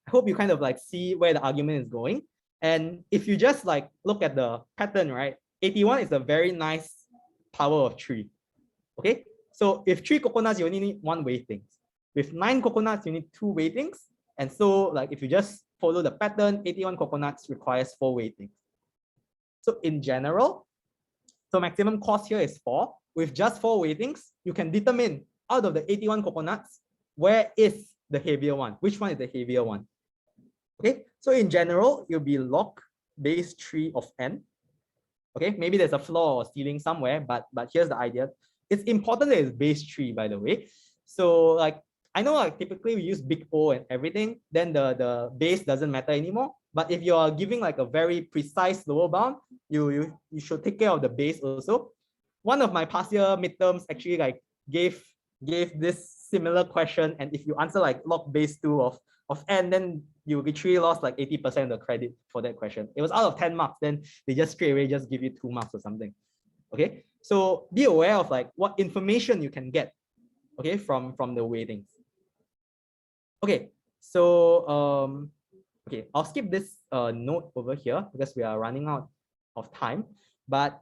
I hope you kind of like see where the argument is going. And if you just like look at the pattern, right? 81 is a very nice power of 3. Okay, so if 3 coconuts, you only need 1 weighting. With 9 coconuts, you need 2 weightings. And so like if you just follow the pattern, 81 coconuts requires 4 weightings. So in general, so maximum cost here is 4. With just 4 weightings, you can determine out of the 81 coconuts, where is the heavier one? Which one is the heavier one? Okay, so in general, you'll be log base 3 of n. Okay, maybe there's a flaw or ceiling somewhere, but here's the idea. It's important that it's base 3, by the way. So like I know like typically we use big O and everything, then the base doesn't matter anymore. But if you are giving like a very precise lower bound, you should take care of the base also. One of my past year midterms actually like gave this similar question, and if you answer like log base 2 of n, then you literally lost like 80% of the credit for that question. It was out of 10 marks, then they just straight away just give you 2 marks or something. Okay, so be aware of like what information you can get, okay, from the weightings. Okay, so okay, I'll skip this note over here because we are running out of time. But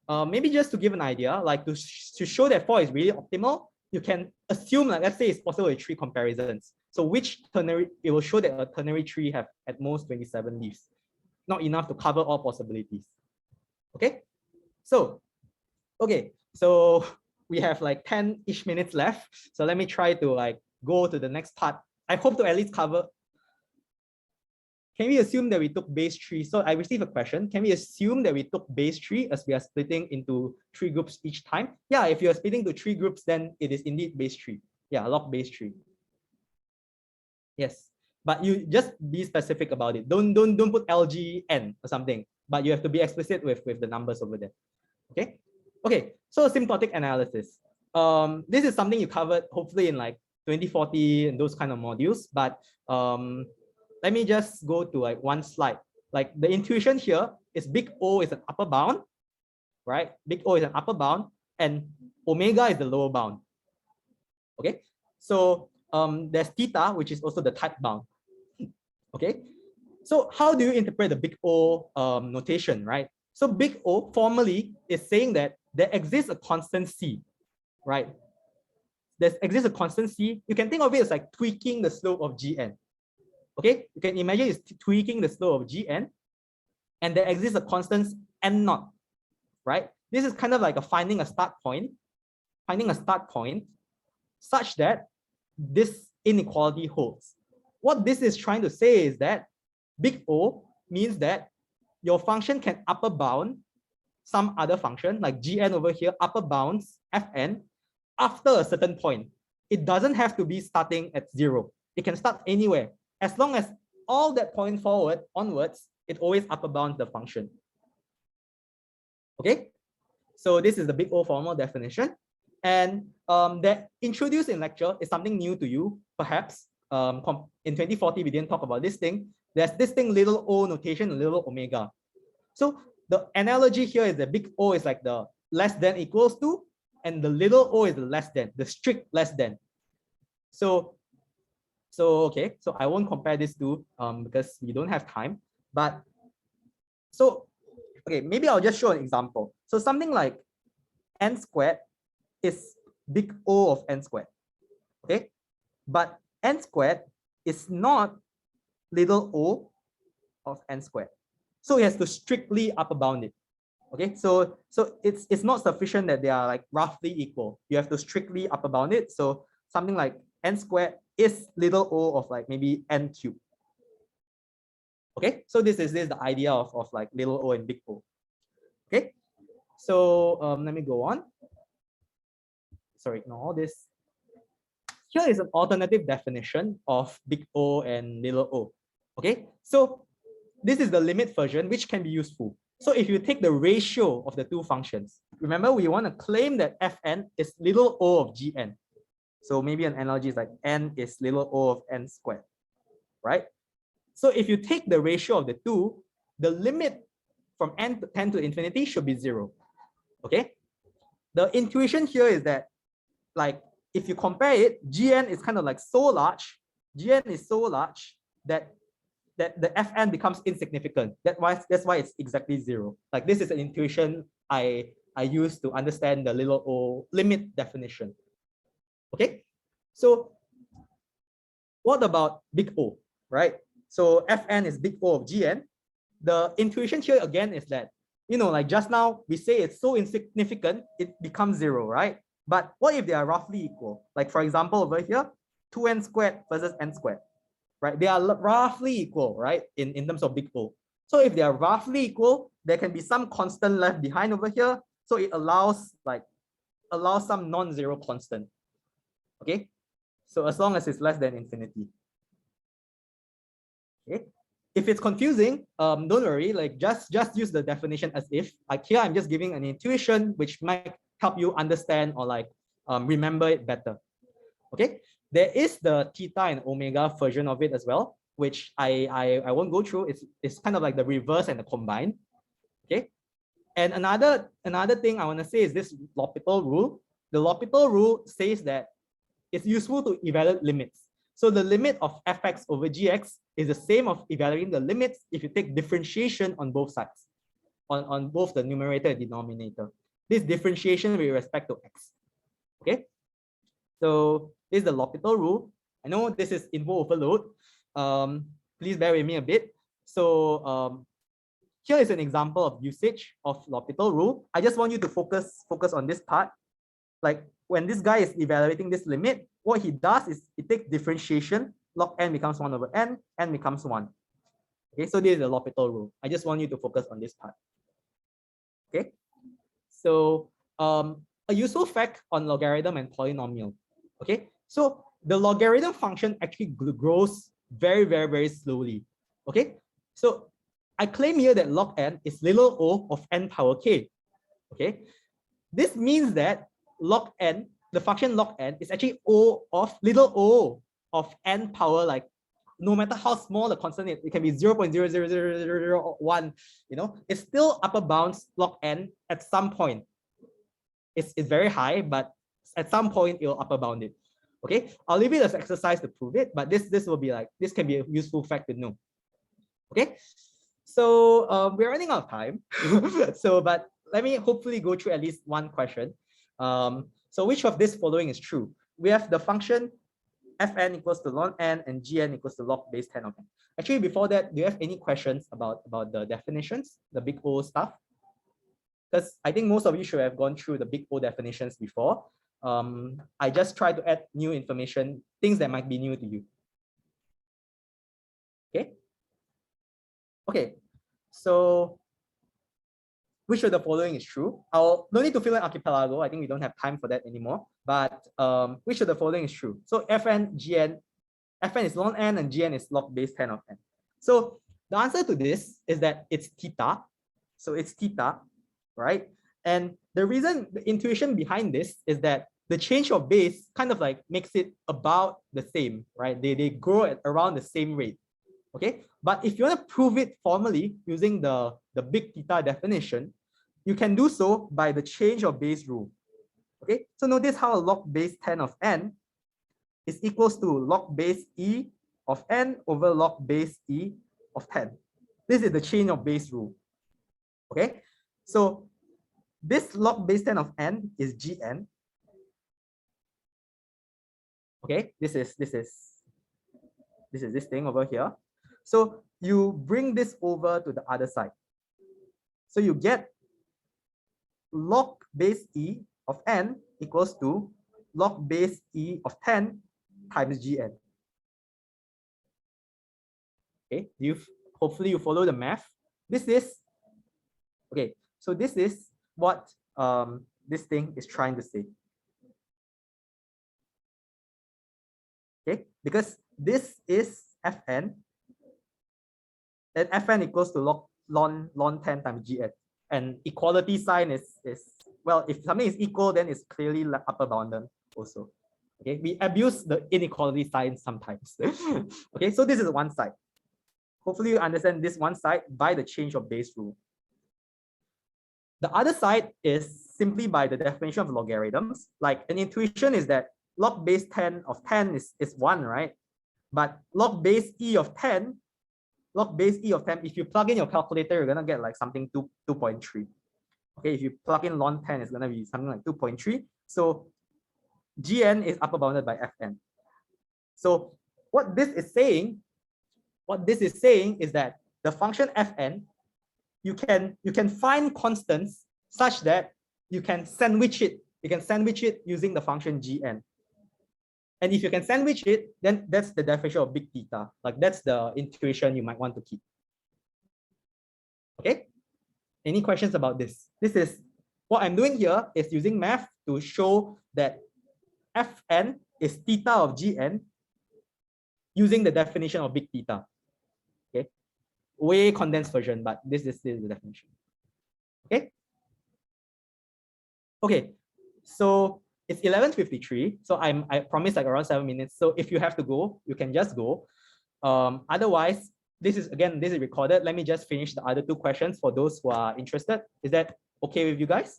maybe just to give an idea, like to show that 4 is really optimal, you can assume like let's say it's possible with 3 comparisons. So which ternary, it will show that a ternary tree have at most 27 leaves, not enough to cover all possibilities. Okay, so we have like 10-ish minutes left. So let me try to like go to the next part. I hope to at least cover. Can we assume that we took base 3? So I received a question. Can we assume that we took base 3 as we are splitting into 3 groups each time? Yeah, if you're splitting to 3 groups, then it is indeed base 3. Yeah, log base 3. Yes, but you just be specific about it. Don't put LGN or something, but you have to be explicit with the numbers over there. Okay. Okay, so asymptotic analysis. This is something you covered hopefully in like 2040 and those kind of modules, but let me just go to like one slide. Like the intuition here is big O is an upper bound, right? Big O is an upper bound and omega is the lower bound. Okay, so there's theta, which is also the type bound. Okay, so how do you interpret the big O notation, right? So big O formally is saying that there exists a constant C, right? There exists a constant C. You can think of it as like tweaking the slope of Gn. Okay, you can imagine it's tweaking the slope of Gn, and there exists a constant N0, right? This is kind of like finding a start point such that this inequality holds. What this is trying to say is that big O means that your function can upper bound some other function like Gn over here, upper bounds Fn after a certain point. It doesn't have to be starting at 0. It can start anywhere as long as all that point forward onwards, it always upper bounds the function. Okay, so this is the big O formal definition, and that introduced in lecture is something new to you, perhaps. In 2040, we didn't talk about this thing. There's this thing, little o notation, little omega. So the analogy here is the big O is like the less than equals to, and the little o is the less than, the strict less than. So okay, so I won't compare this to because we don't have time. But so okay, maybe I'll just show an example. So something like n squared is big O of n squared. Okay, but n squared is not little o of n squared. So it has to strictly upper bound it. Okay, so it's not sufficient that they are like roughly equal. You have to strictly upper bound it. So something like n squared is little o of like maybe n cubed. Okay, so this is the idea of like little o and big O. Okay, so let me go on. Sorry, ignore all this. Here is an alternative definition of big O and little o. Okay, so this is the limit version, which can be useful. So if you take the ratio of the two functions, remember we want to claim that Fn is little o of Gn. So maybe an analogy is like n is little o of n squared, right? So if you take the ratio of the two, the limit from n to 10 to infinity should be 0. Okay? The intuition here is that, like, if you compare it, Gn is kind of like so large, Gn is so large that the Fn becomes insignificant. That's why it's exactly 0. Like, this is an intuition I use to understand the little o limit definition. Okay, so what about big O, right? So Fn is big O of Gn. The intuition here again is that, you know, like just now we say it's so insignificant, it becomes 0, right? But what if they are roughly equal? Like for example, over here, 2n squared versus n squared, right? They are roughly equal, right? In terms of big O. So if they are roughly equal, there can be some constant left behind over here. So it allows some non-zero constant. Okay, so as long as it's less than infinity. Okay, if it's confusing, don't worry. Like just use the definition as if. Like here, I'm just giving an intuition which might help you understand or like remember it better. Okay, there is the theta and omega version of it as well, which I won't go through. It's kind of like the reverse and the combined. Okay, and another thing I want to say is this L'Hopital rule. The L'Hopital rule says that it's useful to evaluate limits. So the limit of fx over gx is the same of evaluating the limits if you take differentiation on both sides, on both the numerator and denominator. This differentiation with respect to x. Okay, so this is the L'Hopital rule. I know this is info overload. Please bear with me a bit. So here is an example of usage of L'Hopital rule. I just want you to focus on this part. Like when this guy is evaluating this limit, what he does is he takes differentiation, log n becomes 1 over n becomes 1. Okay, so this is the L'Hopital rule. I just want you to focus on this part. Okay, so a useful fact on logarithm and polynomial. Okay, so the logarithm function actually grows very, very, very slowly. Okay, so I claim here that log n is little o of n power k. Okay, this means that log n, the function log n is actually o of little o of n power, like no matter how small the constant is, it can be 0.00001, you know, it's still upper bounds log n at some point. It's very high, but at some point it will upper bound it. Okay, I'll leave it as exercise to prove it, but this will be like, this can be a useful fact to know. Okay, so we're running out of time. So, but let me hopefully go through at least one question. So which of this following is true? We have the function fn equals to log n and gn equals to log base 10 of n. Actually, before that, do you have any questions about the definitions, the big O stuff? Because I think most of you should have gone through the big O definitions before. I just try to add new information, things that might be new to you. Okay. Okay. So which of the following is true? I'll no need to fill in archipelago. I think we don't have time for that anymore. But which of the following is true? So fn, gn, fn is log n and gn is log base 10 of n. So the answer to this is that it's theta. So it's theta, right? And the reason, the intuition behind this is that the change of base kind of like makes it about the same, right? They grow at around the same rate, okay? But if you want to prove it formally using the big theta definition, you can do so by the change of base rule, okay? So notice how log base 10 of n is equals to log base e of n over log base e of 10. This is the change of base rule, okay? So this log base 10 of n is gn. Okay, this is this thing over here. So you bring this over to the other side. So you get log base e of n equals to log base e of 10 times gn. Okay, hopefully you follow the math. This is okay. So this is what this thing is trying to say. Okay, because this is Fn, and Fn equals to ln 10 times Gn. And equality sign is well, if something is equal, then it's clearly upper bounded also. Okay, we abuse the inequality sign sometimes. Okay, so this is one side. Hopefully you understand this one side by the change of base rule. The other side is simply by the definition of logarithms. Like an intuition is that log base 10 of 10 is 1, right? But log base e of 10, if you plug in your calculator, you're gonna get like something 2.3. Okay, if you plug in ln 10, it's gonna be something like 2.3. So gn is upper bounded by fn. So what this is saying is that the function fn, you can find constants such that you can sandwich it. You can sandwich it using the function gn. And if you can sandwich it, then that's the definition of big theta. Like that's the intuition you might want to keep. Okay? Any questions about this? This is what I'm doing here is using math to show that Fn is theta of Gn using the definition of big theta. Okay? Way condensed version, but this is the definition. Okay? Okay. So it's 11:53. So I promised like around 7 minutes. So if you have to go, you can just go. Otherwise, this is recorded. Let me just finish the other two questions for those who are interested. Is that okay with you guys?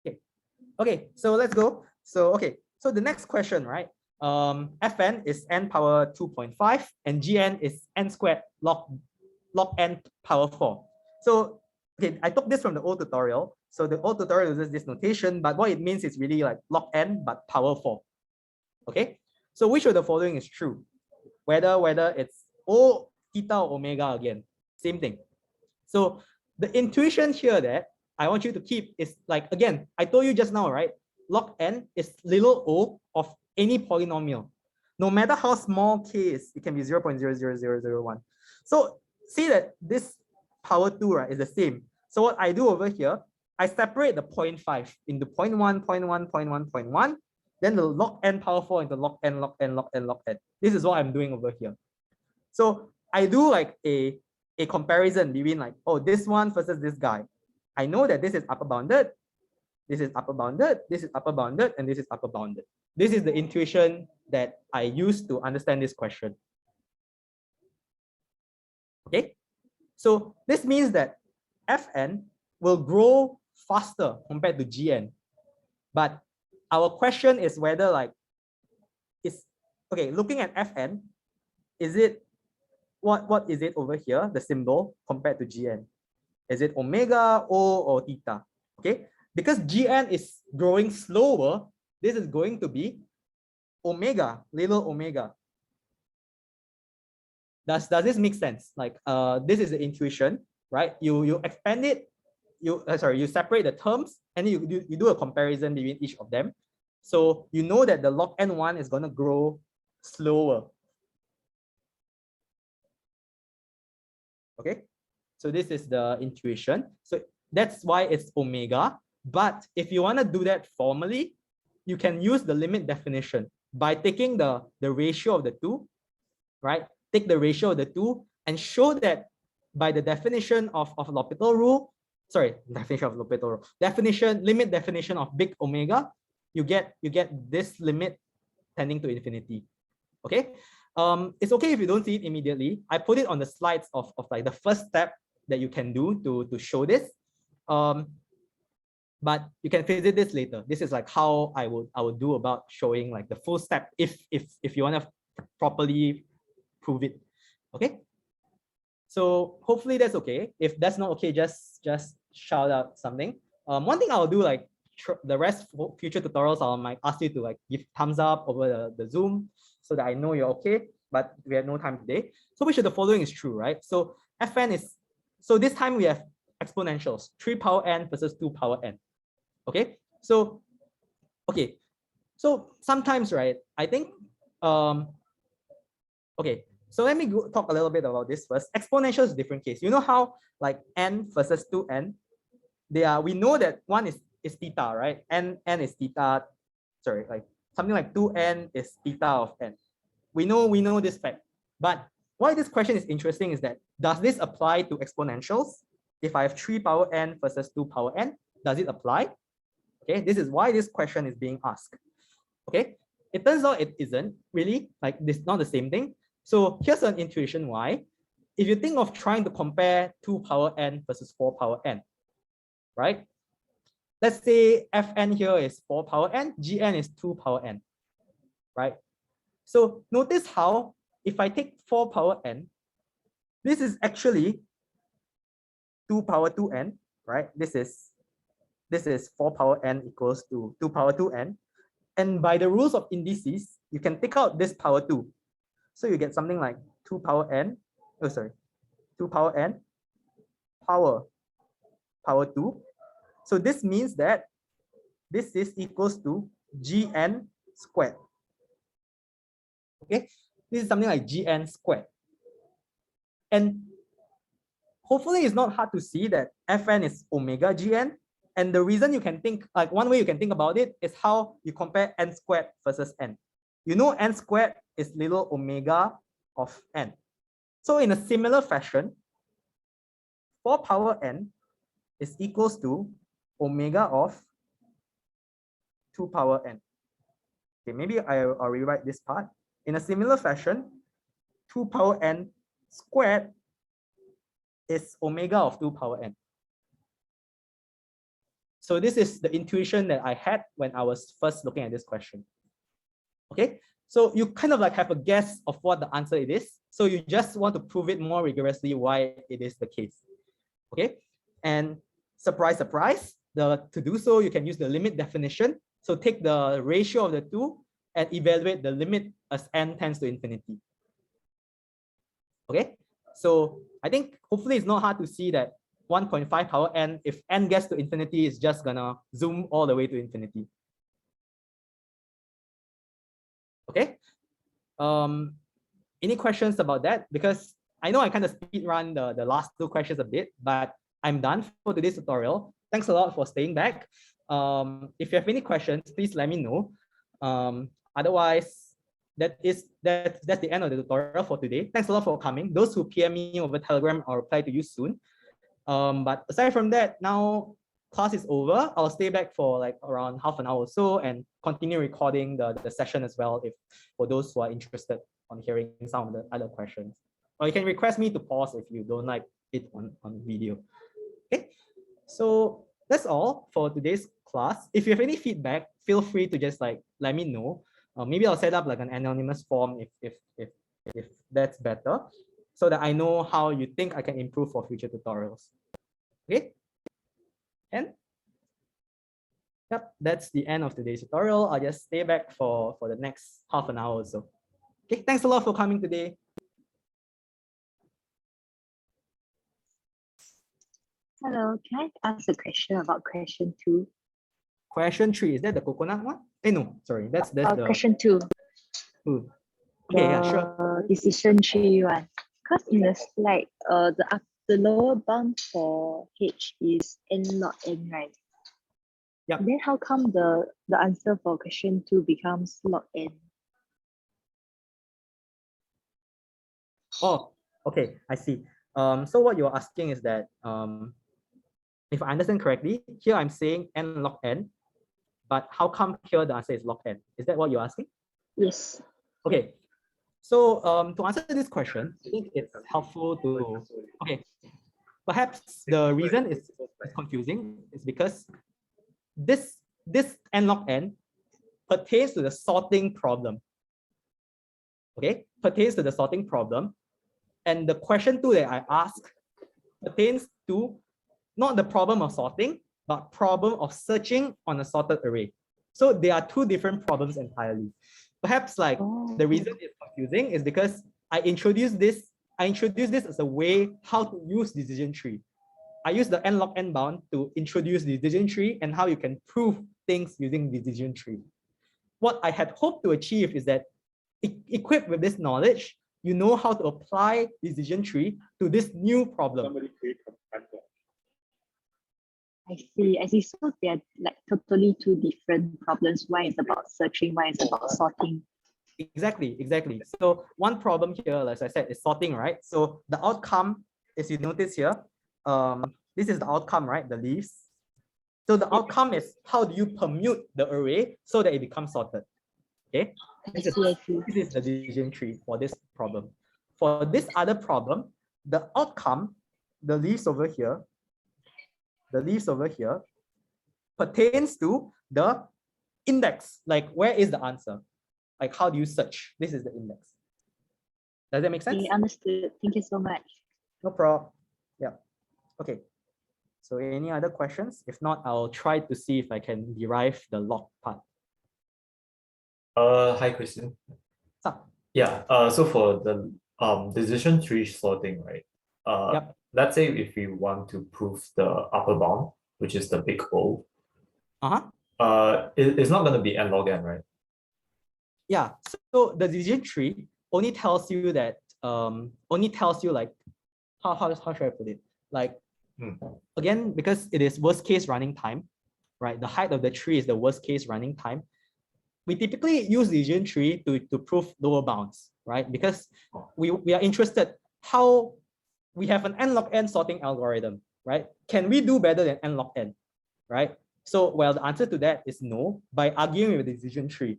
Okay. Okay, so let's go. So okay, so the next question, right? Fn is n power 2.5 and Gn is n squared log n power 4. So okay, I took this from the old tutorial. So the old tutorial uses this notation, but what it means is really like log n but power 4. Okay, so which of the following is true? Whether it's O, theta, or omega again, same thing. So the intuition here that I want you to keep is like, again, I told you just now, right? Log n is little o of any polynomial. No matter how small k is, it can be 0.00001. So see that this power 2, right, is the same. So what I do over here, I separate the 0.5 into 0.1, 0.1, 0.1, 0.1, then the log n power 4 into log n, log n, log n, log n. This is what I'm doing over here. So I do like a comparison between like, oh, this one versus this guy. I know that this is upper bounded, this is upper bounded, this is upper bounded, and this is upper bounded. This is the intuition that I use to understand this question. Okay, so this means that Fn will grow faster compared to Gn. But our question is whether like, looking at Fn, is it, what is it over here, the symbol compared to Gn? Is it omega, O, or theta? Okay, because Gn is growing slower, this is going to be omega, little omega. Does this make sense? Like this is the intuition, right? You expand it, you separate the terms, and you do a comparison between each of them. So you know that the log n1 is going to grow slower. Okay, so this is the intuition. So that's why it's omega. But if you want to do that formally, you can use the limit definition. by taking the ratio of the two, right? Take the ratio of the two and show that by the definition of L'Hopital rule, limit definition of big omega, you get this limit tending to infinity. Okay. It's okay if you don't see it immediately. I put it on the slides of like the first step that you can do to show this. But you can visit this later. This is like how I would do about showing like the full step if you want to properly prove it. Okay. So hopefully that's okay. If that's not okay, just shout out something. One thing I'll do, like the rest for future tutorials, I might ask you to like give thumbs up over the Zoom so that I know you're okay, but we have no time today. So which of the following is true, right? So Fn is, so this time we have exponentials, 3 power n versus 2 power n. Okay, so okay, so sometimes, right, I think okay, so let me talk a little bit about this first. Exponential is a different case. You know how like n versus 2n, we know that one is theta, right? N is theta, sorry, like something like 2n is theta of n. We know this fact. But why this question is interesting is that, does this apply to exponentials? If I have 3 power n versus 2 power n, does it apply? Okay, this is why this question is being asked. Okay, it turns out it isn't really, like this, not the same thing. So here's an intuition why. If you think of trying to compare 2 power n versus 4 power n, right? Let's say Fn here is 4 power n, Gn is 2 power n, right? So notice how if I take 4 power n, this is actually 2 power 2n, right? This is 4 power n equals to 2 power 2n. And by the rules of indices, you can take out this power 2. So you get something like 2 power n, 2 power n power 2. So this means that this is equals to Gn squared. Okay, this is something like Gn squared. And hopefully it's not hard to see that Fn is omega Gn. And the reason you can think, like one way you can think about it is how you compare n squared versus n. You know n squared is little omega of n. So in a similar fashion, 4 power n is equals to omega of 2 power n. Okay, maybe I'll rewrite this part. In a similar fashion, 2 power n squared is omega of 2 power n. So this is the intuition that I had when I was first looking at this question. Okay, so you kind of like have a guess of what the answer it is. So you just want to prove it more rigorously why it is the case. Okay, and surprise, surprise, to do so, you can use the limit definition. So take the ratio of the two and evaluate the limit as n tends to infinity. Okay, so I think hopefully it's not hard to see that 1.5 power n, if n gets to infinity, is just gonna zoom all the way to infinity. Okay. Any questions about that? Because I know I kind of speed run the last two questions a bit, but I'm done for today's tutorial. Thanks a lot for staying back. If you have any questions, please let me know. Otherwise, that's the end of the tutorial for today. Thanks a lot for coming. Those who PM me over Telegram, I'll reply to you soon. But aside from that, now class is over. I'll stay back for like around half an hour or so and continue recording the session as well, if for those who are interested on hearing some of the other questions. Or you can request me to pause if you don't like it on video. Okay, so that's all for today's class. If you have any feedback, feel free to just like let me know. Maybe I'll set up like an anonymous form if that's better, so that I know how you think I can improve for future tutorials. Okay, and yep, that's the end of today's tutorial. I'll just stay back for the next half an hour or so. Okay, thanks a lot for coming today. Hello, can I ask a question about question 2? Question 3, is that the coconut one? No, sorry, that's the question 2. Ooh. Okay, yeah, sure. Decision 3 one. Because in the slide, the lower bound for H is n log n, right? Yeah. Then how come the answer for question 2 becomes log n? Oh, okay, I see. So what you're asking is that if I understand correctly, here I'm saying n log n, but how come here the answer is log n? Is that what you're asking? Yes. Okay. So to answer this question, I think it's helpful to, okay, perhaps the reason it's confusing is because this n log n pertains to the sorting problem. Okay, pertains to the sorting problem. And the question 2 that I ask pertains to not the problem of sorting, but problem of searching on a sorted array. So there are two different problems entirely. Perhaps like the reason it's confusing is because I introduced this as a way how to use decision tree. I use the n log n bound to introduce the decision tree and how you can prove things using decision tree. What I had hoped to achieve is that equipped with this knowledge, you know how to apply decision tree to this new problem. I see. I see. So they're like totally two different problems. One is about searching, one is about sorting. Exactly. So one problem here, as I said, is sorting, right? So the outcome, as you notice here, this is the outcome, right? The leaves. So the outcome is how do you permute the array so that it becomes sorted? Okay. This is the decision tree for this problem. For this other problem, the outcome, the leaves over here, pertains to the index. Like, where is the answer? Like, how do you search? This is the index. Does that make sense? Okay, understood. Thank you so much. No problem. Yeah. Okay. So any other questions? If not, I'll try to see if I can derive the log part. Hi, Christian. So, Yeah. So for the decision tree sorting, right? Yep. Let's say if we want to prove the upper bound, which is the big O, it's not going to be n log n, right? Yeah. So the decision tree only tells you that like how should I put it? Like again, because it is worst case running time, right? The height of the tree is the worst case running time. We typically use decision tree to prove lower bounds, right? Because we are interested how we have an n log n sorting algorithm, right? Can we do better than n log n, right? So, well, the answer to that is no, by arguing with the decision tree.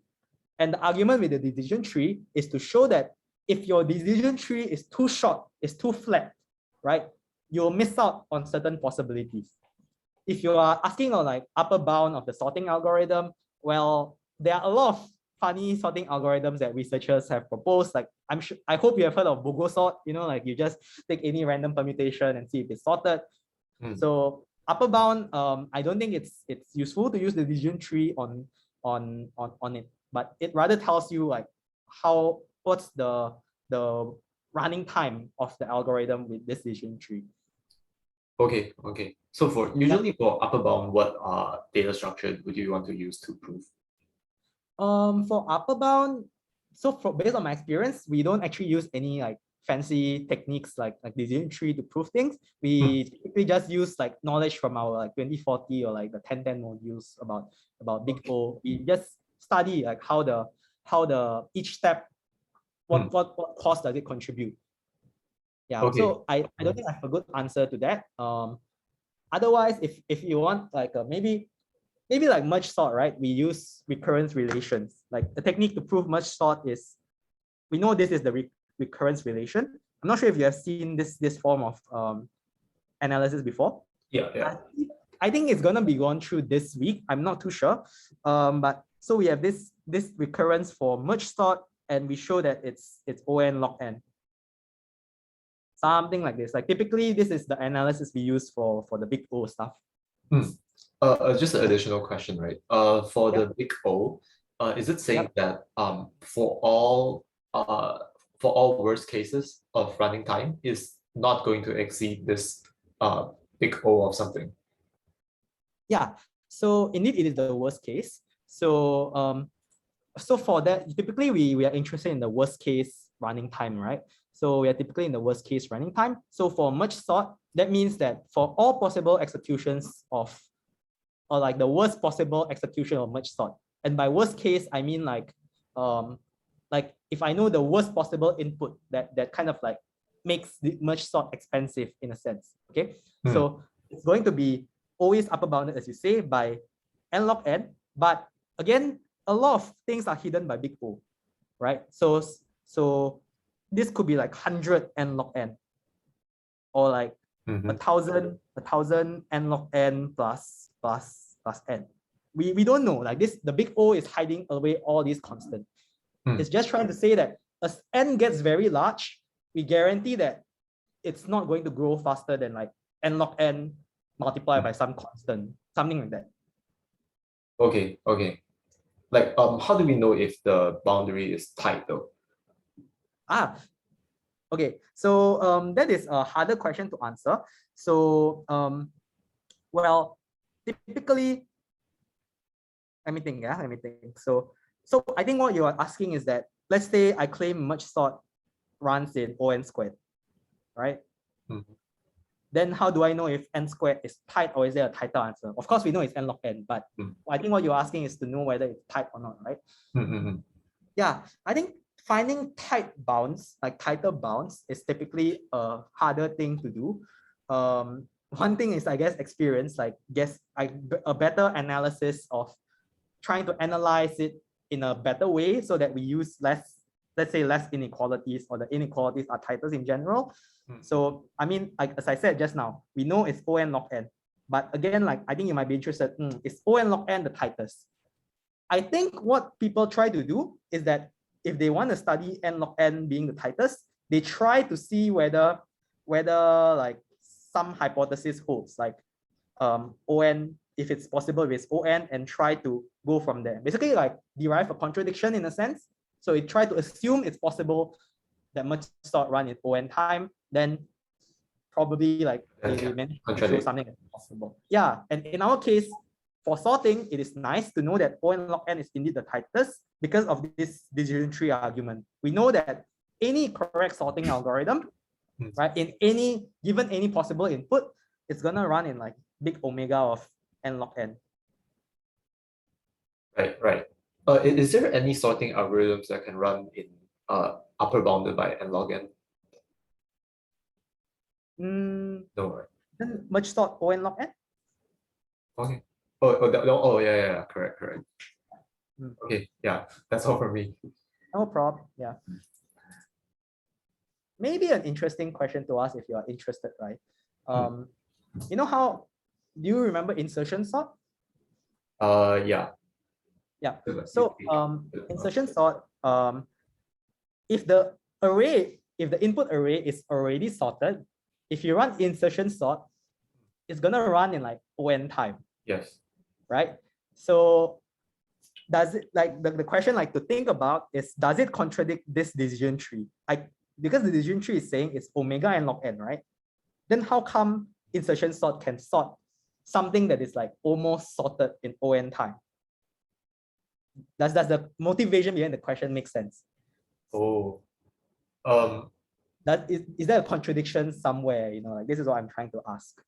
And the argument with the decision tree is to show that if your decision tree is too short, is too flat, right, you'll miss out on certain possibilities. If you are asking on like upper bound of the sorting algorithm, well, there are a lot of funny sorting algorithms that researchers have proposed. Like I hope you have heard of BOGO sort. You know, like you just take any random permutation and see if it's sorted. So upper bound, I don't think it's useful to use the decision tree on it, but it rather tells you like what's the running time of the algorithm with this decision tree. Okay. So for usually for upper bound, what data structure would you want to use to prove? For upper bound, so based on my experience, we don't actually use any like fancy techniques like decision tree to prove things. We typically just use like knowledge from our like 2040 or like the 1010 modules about big O. We just study like how the each step what cost does it contribute. Yeah. Okay. So I don't think I have a good answer to that. Otherwise, if you want like maybe like merge sort, right? We use recurrence relations. Like the technique to prove merge sort is, we know this is the recurrence relation. I'm not sure if you have seen this form of analysis before. Yeah. I think it's gonna be gone through this week. I'm not too sure. But so we have this recurrence for merge sort, and we show that it's O(n) log n. Something like this. Like typically, this is the analysis we use for the big O stuff. Just an additional question, right? For the big O, is it saying that for all worst cases of running time is not going to exceed this big O of something? Yeah. So indeed, it is the worst case. So so for that, typically we are interested in the worst case running time, right? So we are typically in the worst case running time. So for merge sort, that means that for all possible executions of, or like the worst possible execution of merge sort. And by worst case, I mean like if I know the worst possible input that kind of like makes the merge sort expensive in a sense. Okay, so it's going to be always upper bounded, as you say, by n log n. But again, a lot of things are hidden by big O, right? So this could be like 100 n log n, or like 1,000 n log n plus n. We don't know. Like this, the big O is hiding away all these constants. It's just trying to say that as n gets very large, we guarantee that it's not going to grow faster than like n log n multiplied by some constant, something like that. Okay. Like, how do we know if the boundary is tight though? Okay. So that is a harder question to answer. So well, typically, let me think. So I think what you are asking is that, let's say I claim merge sort runs in O(n) squared, right? Then how do I know if n squared is tight, or is there a tighter answer? Of course, we know it's n log n, but I think what you're asking is to know whether it's tight or not, right? Yeah, I think finding tight bounds, like tighter bounds, is typically a harder thing to do. One thing is, I guess, experience, like a better analysis of trying to analyze it in a better way so that we use less, let's say, less inequalities, or the inequalities are tighter in general. So, I mean, like, as I said just now, we know it's O(n) log n. But again, like, I think you might be interested, is O(n) log n the tightest? I think what people try to do is that if they want to study n log n being the tightest, they try to see whether like some hypothesis holds, like O(n), if it's possible with O(n), and try to go from there. Basically, like, derive a contradiction in a sense. So it try to assume it's possible that merge sort run in O(n) time, then probably like they manage to show something that's possible. Yeah, and in our case, for sorting, it is nice to know that O(n) log n is indeed the tightest because of this decision tree argument. We know that any correct sorting algorithm, right, in given any possible input, it's gonna run in like big omega of n log n. Right. Is there any sorting algorithms that can run in upper bounded by n log n? No, right? Then merge sort O(n) log n. Okay. Yeah, correct. Okay, yeah, that's all for me. No problem. Yeah. Maybe an interesting question to ask if you are interested, right? You know how, do you remember insertion sort? Yeah. Yeah. So insertion sort, if the input array is already sorted, if you run insertion sort, it's gonna run in like O(n) time. Yes. Right? So does it, like, the question like to think about is, does it contradict this decision tree? Because the decision tree is saying it's omega n log n, right? Then how come insertion sort can sort something that is like almost sorted in O(n) time? Does the motivation behind the question make sense? Oh. Is there a contradiction somewhere? You know, like, this is what I'm trying to ask.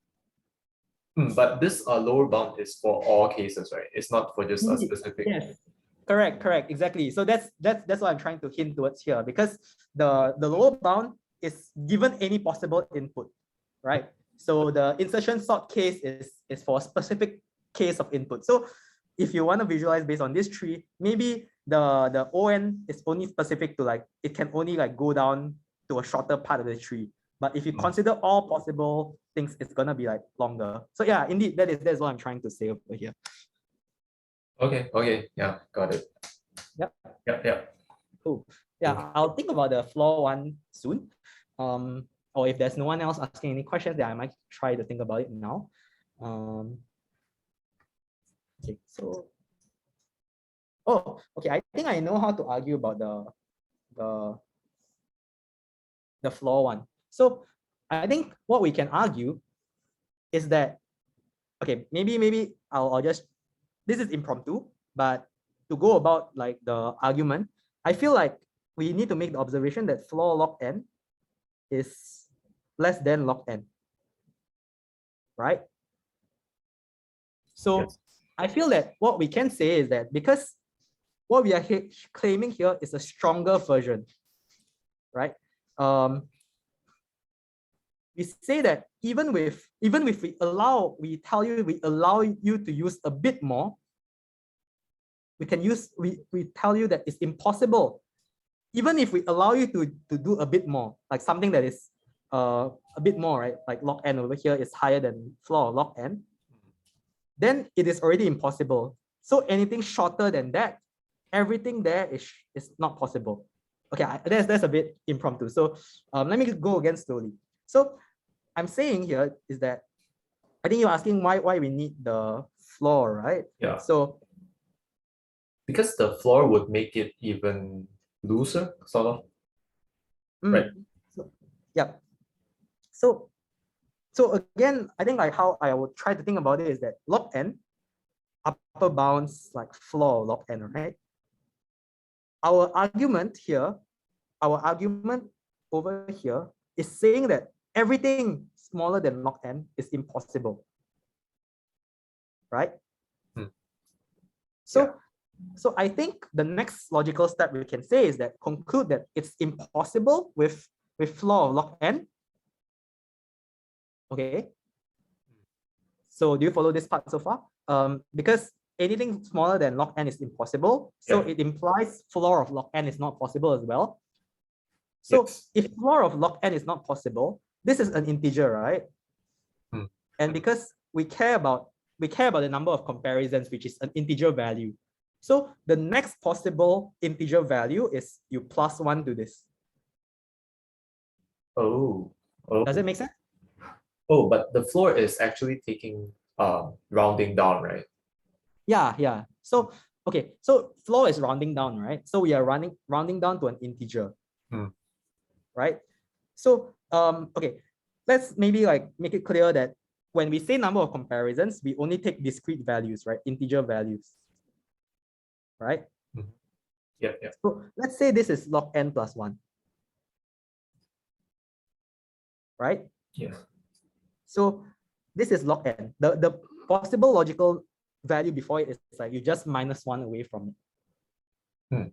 But this lower bound is for all cases, right? It's not for just a specific. Yes. Correct, exactly. So that's what I'm trying to hint towards here, because the lower bound is given any possible input, right? So the insertion sort case is for a specific case of input. So if you want to visualize based on this tree, maybe the O(n) is only specific to, like, it can only like go down to a shorter part of the tree. But if you consider all possible things, it's gonna be like longer. So yeah, indeed, that's what I'm trying to say over here. Okay, yeah, got it. Yep. Cool. Yeah, I'll think about the floor one soon. Or if there's no one else asking any questions, then I might try to think about it now. Okay, so I think I know how to argue about the floor one. So I think what we can argue is that, okay, maybe I'll just, this is impromptu, but to go about like the argument, I feel like we need to make the observation that floor log n is less than log n, right? So yes. I feel that what we can say is that because what we are claiming here is a stronger version, right? we say that even if we tell you we allow you to use a bit more, we tell you that it's impossible. Even if we allow you to do a bit more, like something that is a bit more, right? Like log n over here is higher than floor of log n, then it is already impossible. So anything shorter than that, everything there is not possible. Okay, that's a bit impromptu. So let me go again slowly. So I'm saying here is that I think you're asking why we need the floor, right? Yeah. So because the floor would make it even looser, sort of. Right. So, yeah. So again, I think like how I would try to think about it is that log n, upper bounds like floor log n, right? Our argument over here is saying that everything smaller than log n is impossible, right? So I think the next logical step we can say is that conclude that it's impossible with floor of log n. Okay. So do you follow this part so far? Because anything smaller than log n is impossible. So it implies floor of log n is not possible as well. So if floor of log n is not possible, this is an integer, right? And because we care about the number of comparisons, which is an integer value. So the next possible integer value is you plus 1 to this. Oh. Does it make sense? Oh, but the floor is actually taking rounding down, right? Yeah. So okay, so floor is rounding down, right? So we are rounding down to an integer. Right? So okay, let's maybe like make it clear that when we say number of comparisons, we only take discrete values, right? Integer values. Right? Yeah. So let's say this is log n plus 1. Right? Yeah. So this is log n. The possible logical value before it is like you just minus 1 away from it.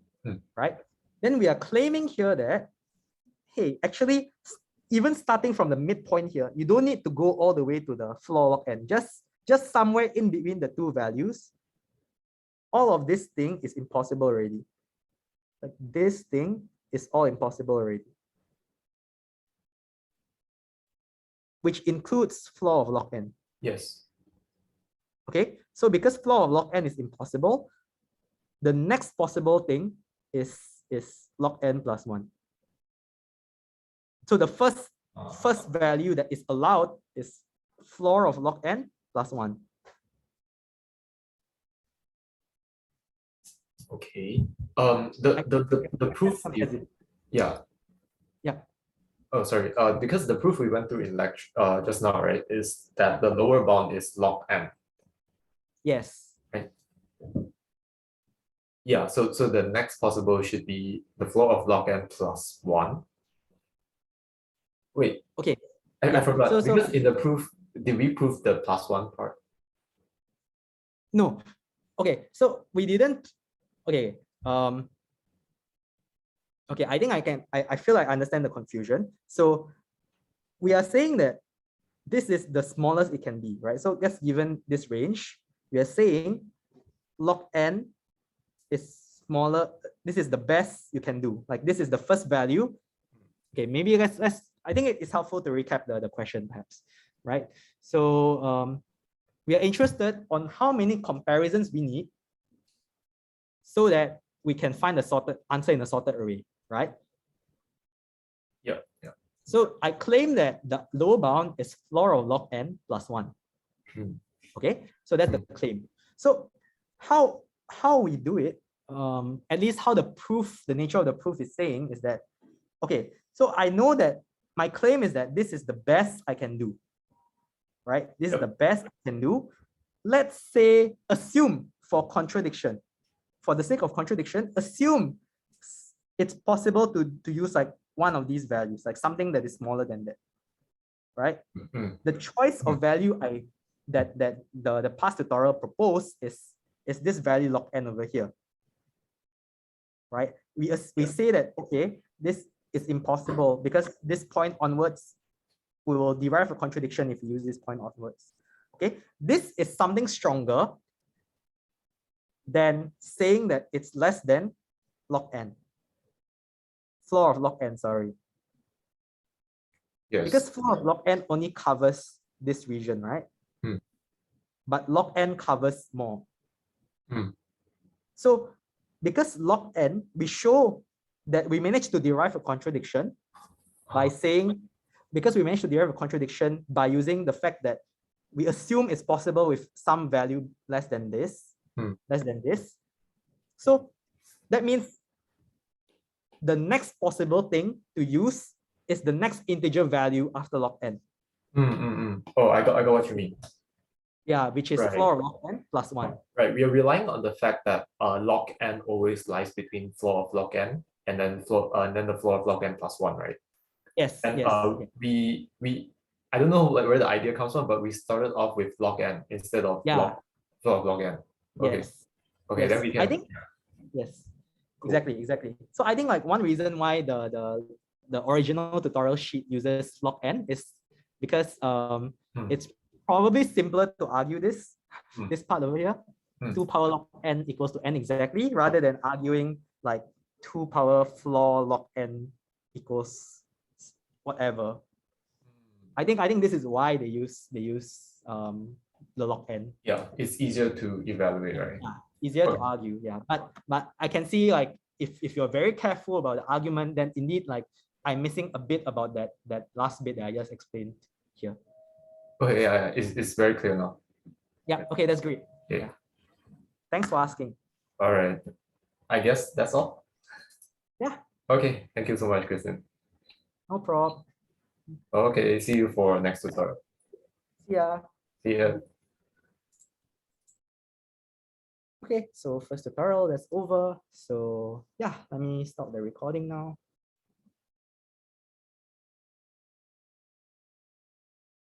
Right? Then we are claiming here that, hey, actually, even starting from the midpoint here, you don't need to go all the way to the floor log n. Just somewhere in between the two values, all of this thing is impossible already. Like this thing is all impossible already. Which includes floor of log n. Yes. Okay, so because floor of log n is impossible, the next possible thing is log n plus 1. So the first value that is allowed is floor of log n plus 1. Okay. The proof yeah. Oh, sorry. Because the proof we went through in lecture just now, right, is that the lower bound is log n. Yes. Right. Yeah. So the next possible should be the floor of log n plus 1. Wait. Okay. I forgot. Because in the proof, did we prove the plus 1 part? No. Okay. So we didn't. Okay. Okay. I think I feel like I understand the confusion. So we are saying that this is the smallest it can be, right? So just given this range, we are saying log n is smaller. This is the best you can do. Like this is the first value. Okay, maybe let's I think it's helpful to recap the question perhaps, right? So we are interested on how many comparisons we need so that we can find a sorted answer in a sorted array, right? Yeah. So I claim that the lower bound is floor of log n plus 1. Okay, so that's the claim. So how we do it, at least how the nature of the proof is saying is that, okay, so I know that my claim is that this is the best I can do, right? This is the best I can do. Let's say, assume for contradiction, for the sake of contradiction, assume it's possible to use like one of these values, like something that is smaller than that, right? The choice of value that the past tutorial proposed is this value log n over here, right? We say that, okay, this is impossible because this point onwards, we will derive a contradiction if we use this point onwards. Okay, this is something stronger than saying that it's less than log n. Floor of log n, sorry. Yes. Because floor of log n only covers this region, right? But log n covers more. So because log n, we show that we managed to derive a contradiction by saying, because we managed to derive a contradiction by using the fact that we assume it's possible with some value less than this, So that means the next possible thing to use is the next integer value after log n. Oh, I got what you mean. Yeah, which is Right. floor of log n plus 1. Right. We are relying on the fact that log n always lies between floor of log n and then the floor of log n plus 1, right? Yes. And yes. we I don't know like where the idea comes from, but we started off with log n instead of floor of log n. Okay. Yes. Okay, yes. then we can. I think yes. Cool. Exactly. So I think like one reason why the original tutorial sheet uses log n is because it's probably simpler to argue this part over here. 2 power log n equals to n exactly, rather than arguing like 2 power floor log n equals whatever. I think this is why they use the log n. Yeah, it's easier to evaluate, right? Yeah, easier to argue. Yeah, but I can see like if you're very careful about the argument, then indeed like I'm missing a bit about that last bit that I just explained here. Okay, yeah, it's very clear now. Yeah. Okay, that's great. Yeah. Thanks for asking. All right. I guess that's all. Yeah. Okay. Thank you so much, Kristen. No problem. Okay. See you for next tutorial. See ya. See ya. Okay, so first tutorial that's over. So yeah, let me stop the recording now.